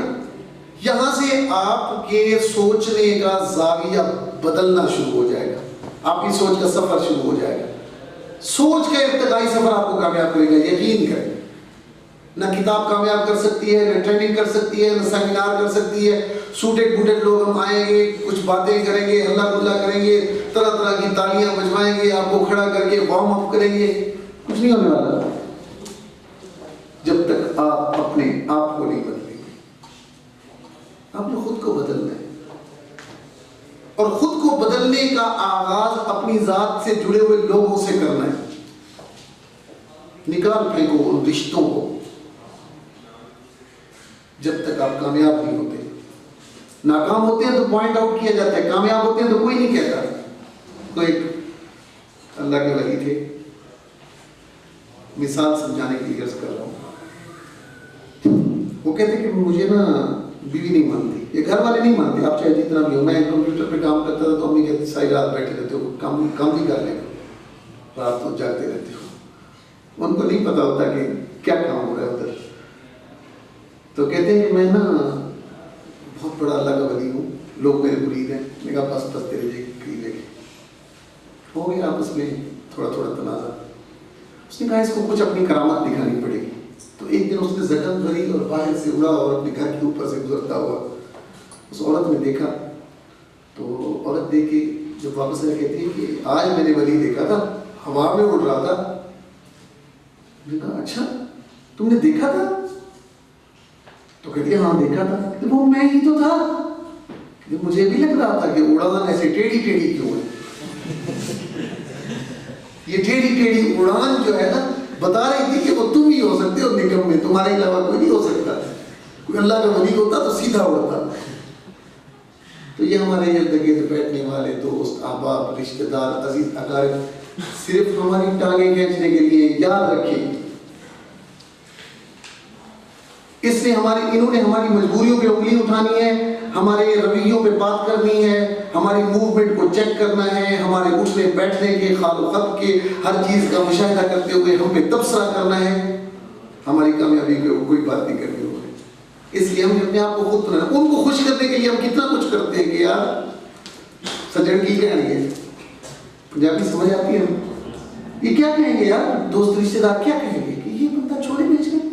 यहां से आपके सोचने का जाविया बदलना शुरू हो जाएगा, आपकी सोच का सफर शुरू हो जाएगा। सोच का इब्तिदाई सफर आपको कामयाब करेगा, यकीन करें। ना किताब कामयाब कर सकती है, ना ट्रेनिंग कर सकती है, ना सेमिनार कर सकती है। सूटेड बूटेड लोग हम आएंगे, कुछ बातें करेंगे, हल्ला गुल्ला करेंगे, तरह तरह की तालियां बजवाएंगे, आपको खड़ा करके वार्म अप करेंगे, कुछ नहीं होने वाला जब तक आप अपने आप को नहीं बदलेंगे। आपने खुद को बदलना है, और खुद को बदलने का आगाज अपनी जात से जुड़े हुए लोगों से करना है। निकाल फेंको उन रिश्तों को जब तक आप कामयाब नहीं होते। नाकाम होते हैं तो पॉइंट आउट किया जाता है, कामयाब होते हैं तो कोई नहीं कहता। तो एक अल्लाह के वली थे, मिसाल समझाने के लिए अर्ज कर रहा हूं। वो कहते कि मुझे ना बीवी नहीं मानती, ये घर वाले नहीं मानते, आप चाहे जितना भी हो। मैं कंप्यूटर पे काम करता था तो अम्मी कहती सारी रात बैठे रहते हो, काम भी कर लेंगे, रात तो जागते रहते हो। उनको नहीं पता होता कि क्या काम हो रहा है उधर। तो कहते हैं कि मैं ना बहुत बड़ा अल्लाह का वली हूँ, लोग मेरे मुरीद हैं। मैं कहा बस बस तेरे करीब हो गया, आपस में थोड़ा थोड़ा तनाज़ा। उसने कहा इसको कुछ अपनी करामत दिखानी पड़ेगी। तो एक दिन उसने जख्म भरी और बाहर से उड़ा और अपने घर के ऊपर से गुजरता हुआ उस औरत ने देखा। तो औरत देख के जब वापस आकर कहती है कि आज मैंने वली देखा था, हवा में उड़ रहा था। मैंने कहा अच्छा तुमने देखा था? तो कहती है हाँ देखा था। तो वो मैं ही तो था। मुझे भी लग रहा था कि उड़ान ऐसे टेढ़ी टेढ़ी क्यों है। ये टेढ़ी टेढ़ी उड़ान जो है ना, बता रही थी कि वो तुम ही हो सकते हो निकम में, तुम्हारे अलावा कोई नहीं हो सकता। कोई अल्लाह का वली होता तो सीधा उड़ता। तो ये हमारे इर्द गिर्द बैठने वाले दोस्त, अहबाब, रिश्तेदार, अजीज अकारिब सिर्फ हमारी टांगें खींचने के लिए, याद रखें। इससे इन्होंने हमारी मजबूरियों पे उंगली उठानी है, हमारे रवैयों पे बात करनी है, हमारी मूवमेंट को चेक करना है, हमारे उठने बैठने के खाल खत के हर चीज का मुशाहिदा करते हुए हम पे तबसरा करना है। हमारी कामयाबी पे कोई बात नहीं करनी होगी। इसलिए हम अपने आप को खुद बनाना, उनको खुश करने के लिए हम कितना कुछ करते हैं कि यार सजन की कहेंगे, पंजाबी समझ आती है, ये क्या कहेंगे यार, दोस्त रिश्तेदार क्या कहेंगे कि ये बंदा छोड़े बेच गए,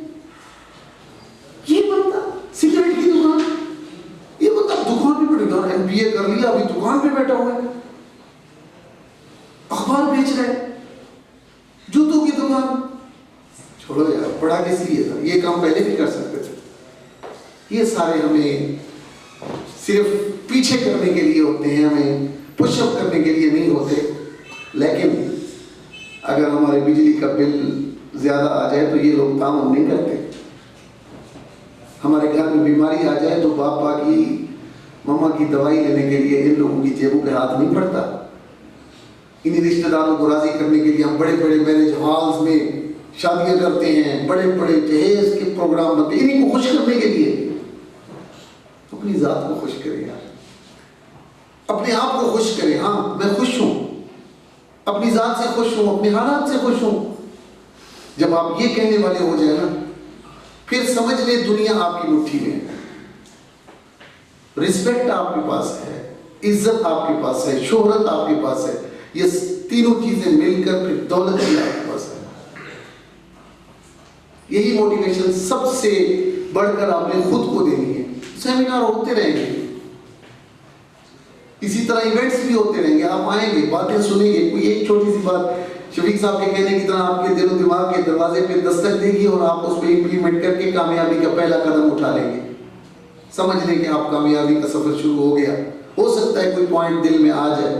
ये बंदा सिगरेट की दुकान, ये बंदा दुकान पे बैठा है, MBA कर लिया अभी दुकान पे बैठा हुआ है, अखबार बेच रहा है, जूतों की दुकान। छोड़ो यार, पढ़ा किस लिए था, ये काम पहले भी कर सकते थे। ये सारे हमें सिर्फ पीछे करने के लिए होते हैं, हमें पुशअप करने के लिए नहीं होते। लेकिन अगर हमारे बिजली का बिल ज्यादा आ जाए तो ये लोग काम नहीं करते। हमारे घर में बीमारी आ जाए तो पापा की मम्मा की दवाई लेने के लिए इन लोगों की जेबों पे हाथ नहीं पड़ता। इन रिश्तेदारों को राजी करने के लिए हम बड़े बड़े मैरिज हॉल्स में शादियां करते हैं, बड़े बड़े जहेज के प्रोग्राम बनते हैं, इन्हीं को खुश करने के लिए। अपनी जात को खुश करें यार, अपने आप को खुश करें। हाँ मैं खुश हूं, अपनी जात से खुश हूं, अपने हालात से खुश हूं। जब आप ये कहने वाले हो जाए ना, फिर समझ ले दुनिया आपकी मुट्ठी में है। रिस्पेक्ट आपके पास है, इज्जत आपके पास है, शोहरत आपके पास है। ये तीनों चीजें मिलकर फिर दौलत भी आपके पास है। यही मोटिवेशन सबसे बढ़कर आपने खुद को देनी है। सेमिनार होते रहेंगे, इसी तरह इवेंट्स भी होते रहेंगे, आप आएंगे, बातें सुनेंगे, कोई एक छोटी सी बात शफीक साहब के कहने की तरह आपके दिलो दिमाग के दरवाजे पे दस्तक देगी और आप उस पर इम्प्लीमेंट करके कामयाबी का पहला कदम उठा लेंगे। समझ लें कि आप कामयाबी का सफर शुरू हो गया। हो सकता है कोई पॉइंट दिल में आ जाए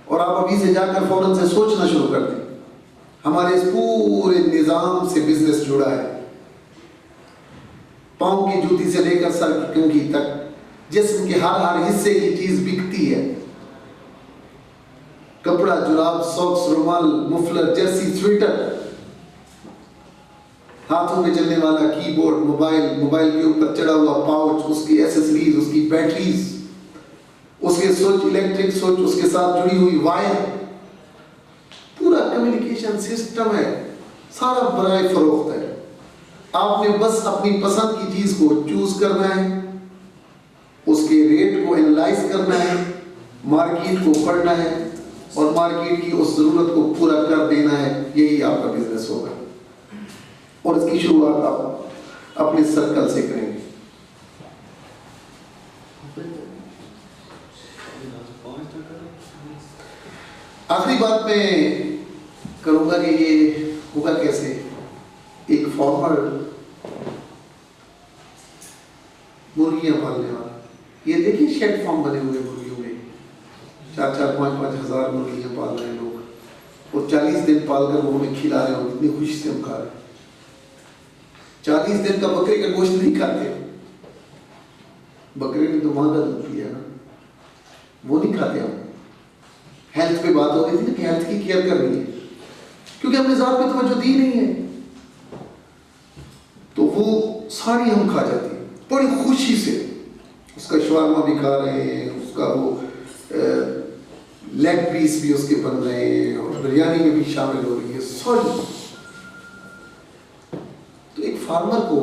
और आप अभी से जाकर फौरन से सोचना शुरू कर दें। हमारे इस पूरे निजाम से बिजनेस जुड़ा है, पांव की जूती से लेकर सर की कंघी तक जिस्म के हर हिस्से की चीज बिकती है। कपड़ा, जुराब, सॉक्स, रुमाल, मुफलर, जर्सी, स्वेटर, हाथों में चलने वाला कीबोर्ड, मोबाइल के ऊपर चढ़ा हुआ पाउच, उसकी एसेसरीज, उसकी बैटरीज, उसके स्विच, इलेक्ट्रिक स्विच, उसके साथ जुड़ी हुई वायर, पूरा कम्युनिकेशन सिस्टम है, सारा बराए फरोख्त है। आपने बस अपनी पसंद की चीज को चूज करना है, उसके रेट को एनालाइज करना है, मार्केट को पढ़ना है और मार्केट की उस जरूरत को पूरा कर देना है। यही आपका बिजनेस होगा और इसकी शुरुआत आप अपने सर्कल से करेंगे। आखिरी बात मैं करूंगा कि ये होगा कैसे। एक फार्मर मुर्गियां पालने वाला, ये देखिए शेड फार्म बने हुए मुर्गियों में, 4-4, 5-5 हजार मुर्गियां पाल रहे हैं लोग और 40 दिन पालकर वो हमें खिला रहे हो, इतनी खुशी से हम खा रहे हैं। 40 दिन का बकरे का गोश्त नहीं खाते, बकरे ने तो मां का दूध पिया ना, वो नहीं खाते हम। हेल्थ पे बात हो रही थी ना कि हेल्थ की केयर कर रही है, क्योंकि हमने ज़ात पे तवज्जो दी नहीं है, तो वो सारी हम खा जाती है बड़ी खुशी से। उसका शवारमा भी खा रहे हैं, उसका वो लेग पीस भी उसके बन रहे हैं और बिरयानी में भी शामिल हो रही है सॉरी। तो एक फार्मर को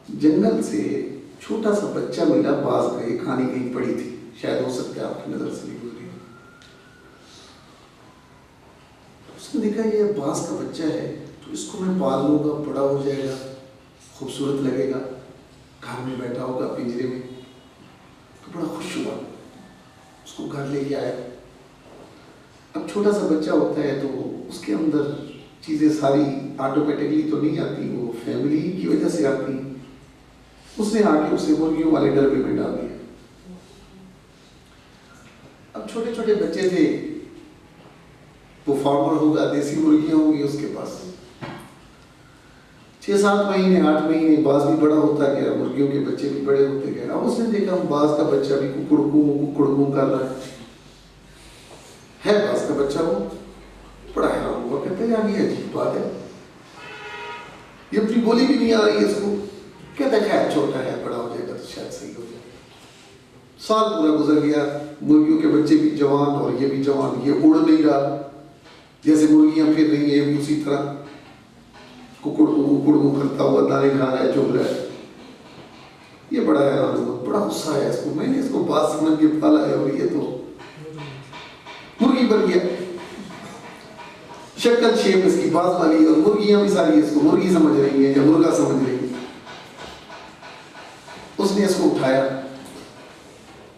जंगल से छोटा सा बच्चा मिला, बाज का, एक कहानी कहीं पड़ी थी, शायद हो सकता है आपकी नजर से भी गुजरी। उसने देखा ये बाज का बच्चा है तो इसको मैं पाल लूंगा, बड़ा हो जाएगा, खूबसूरत लगेगा, घर में बैठा होगा पिंजरे में, तो बड़ा खुश हुआ, उसको घर लेके आया। अब छोटा सा बच्चा होता है तो उसके अंदर चीज़ें सारी ऑटोमेटिकली तो नहीं आती, वो फैमिली की वजह से आती। उसने आके उसे मुर्गियों वाले डरबे में डाल दिया। अब छोटे छोटे बच्चे थे, वो फार्मर होगा, देसी मुर्गियां होंगी उसके पास, 6-7 महीने 8 महीने, बाज भी बड़ा होता गया, मुर्गियों के बच्चे भी बड़े होते गए। अब उसने देखा बाज का बच्चा भी कुकड़कू कर रहा है बाज का बच्चा, वो बड़ा हैरान हुआ, कहते यार ये अजीब बात है, ये अपनी बोली भी नहीं आ रही है इसको। कहता खैर छोटा है, बड़ा हो जाएगा तो शायद सही हो जाए। साल पूरा गुजर गया, मुर्गियों के बच्चे भी जवान और ये भी जवान, ये उड़ नहीं रहा, जैसे मुर्गियां फिर रही है ये उसी तरह कुकड़ू करता हुआ दाने खा रहा है, चुभ रहा है। ये बड़ा हैरान हुआ, बड़ा गुस्सा आया इसको, मैंने इसको बात समझ के पाला है और ये तो मुर्गी बन गया। शक्ल शेप इसकी बात वाली और मुर्गियां भी सारी इसको मुर्गी समझ रही है या मुर्गा समझ रही है। उसने इसको उठाया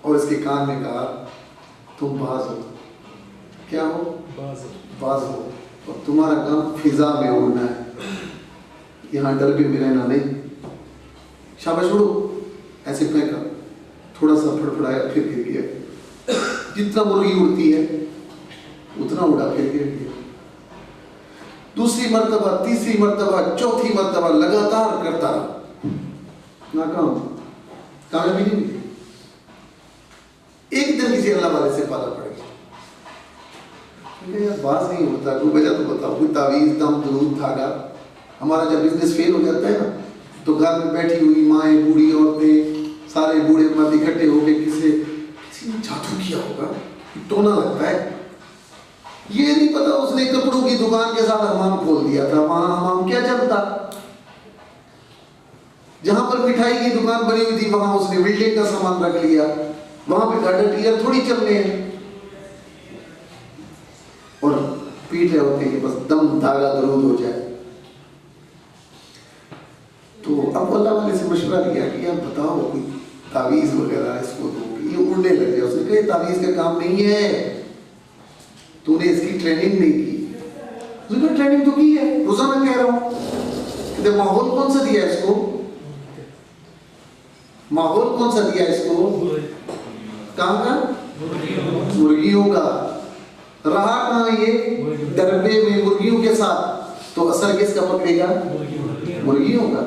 और इसके कान में कहा तुम बाज हो। क्या हो? बाज हो और तुम्हारा काम फिजा में उड़ना है, यहाँ डर भी रहना नहीं। शाबाश उड़ो। ऐसे फेंका, थोड़ा सा फड़फड़ाया, फिर गिर गया। जितना मुर्गी उड़ती है उतना उड़ा, फिर गिर गया। दूसरी मर्तबा, तीसरी मर्तबा, चौथी मर्तबा लगातार करता रहा, नाकाम, कामयाबी नहीं मिली। एक दिन किसी अल्लाह वाले से पाला पड़ गया, यार बात नहीं होता, कोई वजह तो बताओ, कोई तावीज, दम, दुरूद, धागा। हमारा जब बिजनेस फेल हो जाता है ना, तो घर में बैठी हुई माएँ, बूढ़ी औरतें, सारे बूढ़े मर्द इकट्ठे हो गए, किसी ने जादू किया होगा, टोना लगता है। ये नहीं पता उसने कपड़ों की दुकान के साथ हमाम खोल दिया था। वहां हमाम क्या चलता, जहां पर मिठाई की दुकान बनी हुई थी वहां उसने बिल्डिंग का सामान रख लिया। वहां पे गार्डन टीयर थोड़ी चल रहे हैं और पीट रहे होते हैं कि बस दम, धागा, दरूद हो जाए। तो अब अल्लाह वाले से मशवरा लिया कि यार बताओ कोई तावीज़ वगैरह इसको दो कि ये उड़ने लग जाए। उसने कहा तावीज़ का काम नहीं है, तूने इसकी ट्रेनिंग नहीं की। उसने कहा ट्रेनिंग तो की है, रोजाना कह रहा हूँ। कहते माहौल कौन सा दिया इसको, माहौल कौन सा दिया इसको, कहाँ का, मुर्गियों का। रहा कहाँ ये, डरबे में मुर्गियों के साथ, तो असर किसका पकड़ेगा, मुर्गियों का।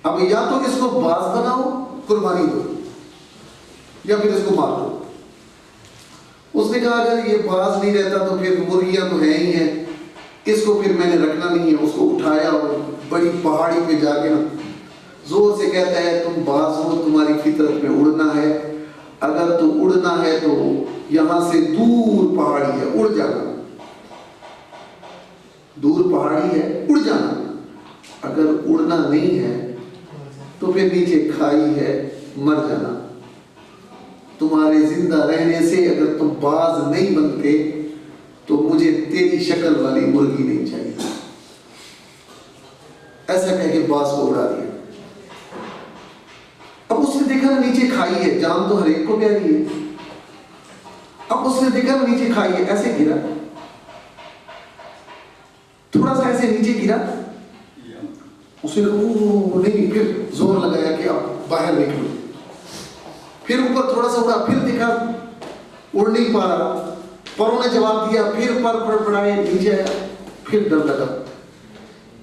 अब या तो इसको बाज बनाओ, कुर्बानी दो, या फिर इसको मार दो। उसने कहा अगर ये बाज नहीं रहता तो फिर मुर्गियां तो है ही है, इसको फिर मैंने रखना नहीं है। उसको उठाया और बड़ी पहाड़ी पे जाके ना जोर से कहता है तुम बाज हो, तुम्हारी फितरत में उड़ना है, अगर तो उड़ना है तो यहां से दूर पहाड़ी है, उड़ जाना, दूर पहाड़ी है, उड़ जाना। अगर उड़ना नहीं है तो फिर नीचे खाई है, मर जाना। तुम्हारे जिंदा रहने से अगर तुम बाज नहीं बनते तो मुझे तेरी शक्ल वाली मुर्गी नहीं चाहिए। ऐसा कह के बाज को उड़ा दिया। अब उसने देखा ना नीचे खाई है, जान तो हर एक को प्यारी है। अब उसने देखा ना नीचे खाई है, ऐसे गिरा, थोड़ा सा ऐसे नीचे गिरा। उसने कहा नहीं, फिर जोर लगाया कि अब बाहर निकलो। फिर ऊपर थोड़ा सा उड़ा, फिर देखा उड़ नहीं पा रहा, परों ने जवाब दिया, फिर पर फड़फड़ाए नीचे आया, फिर डर लगा।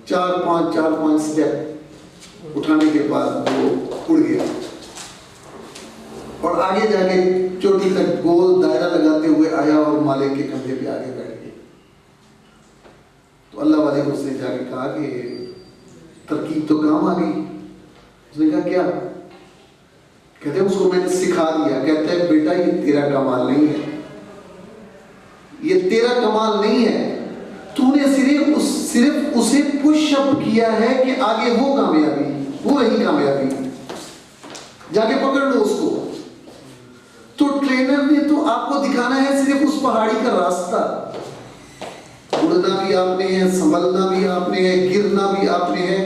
4-5 स्टेप उठाने के बाद वो उड़ गया और आगे जाके चोटी तक गोल दायरा लगाते हुए आया और मालिक के कंधे पे आगे बैठ गया। तो अल्लाह वाले को उसने जाके कहा कि तरकीब तो काम आ गई। उसने कहा क्या? कहते उसको मैंने सिखा दिया। कहते हैं बेटा ये तेरा कमाल नहीं है, ये तेरा कमाल नहीं है, तूने सिर्फ उसे पुशअप किया है कि आगे हो कामयाबी, वो रही कामयाबी, जाके पकड़ लो उसको। तो ट्रेनर ने तो आपको दिखाना है सिर्फ उस पहाड़ी का रास्ता। उड़ना भी आपने है, संभलना भी आपने है, गिरना भी आपने है,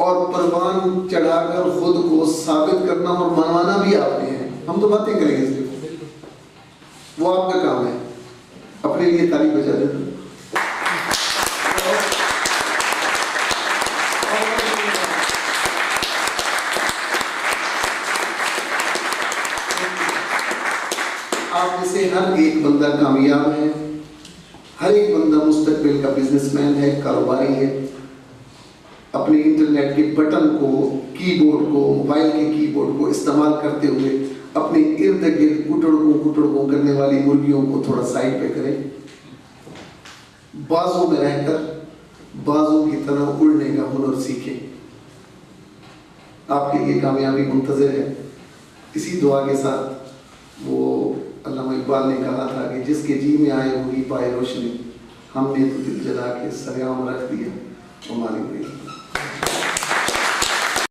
और परवान चढ़ाकर खुद को साबित करना और मनवाना भी आपने है। हम तो बातें करेंगे सिर्फ, वो आपका काम है। अपने लिए ताली बजा देना। आप में से हर एक बंदा कामयाब है, हर एक बंदा मुस्तकबिल का बिजनेसमैन है, कारोबारी है। अपने इंटरनेट के बटन को, कीबोर्ड को, मोबाइल के कीबोर्ड को इस्तेमाल करते हुए अपने इर्द गिर्द कुटड़कों करने वाली मुर्गियों को थोड़ा साइड पे करें। बाजों में रहकर बाजों की तरह उड़ने का हुनर सीखें। आपके लिए कामयाबी मुंतज़िर है। इसी दुआ के साथ वो अल्लामा इकबाल ने कहा था कि जिसके जी में आए वही पाए रोशनी, हमने तो दिल जला के सरेआम रख दिया, वो मालिक नहीं।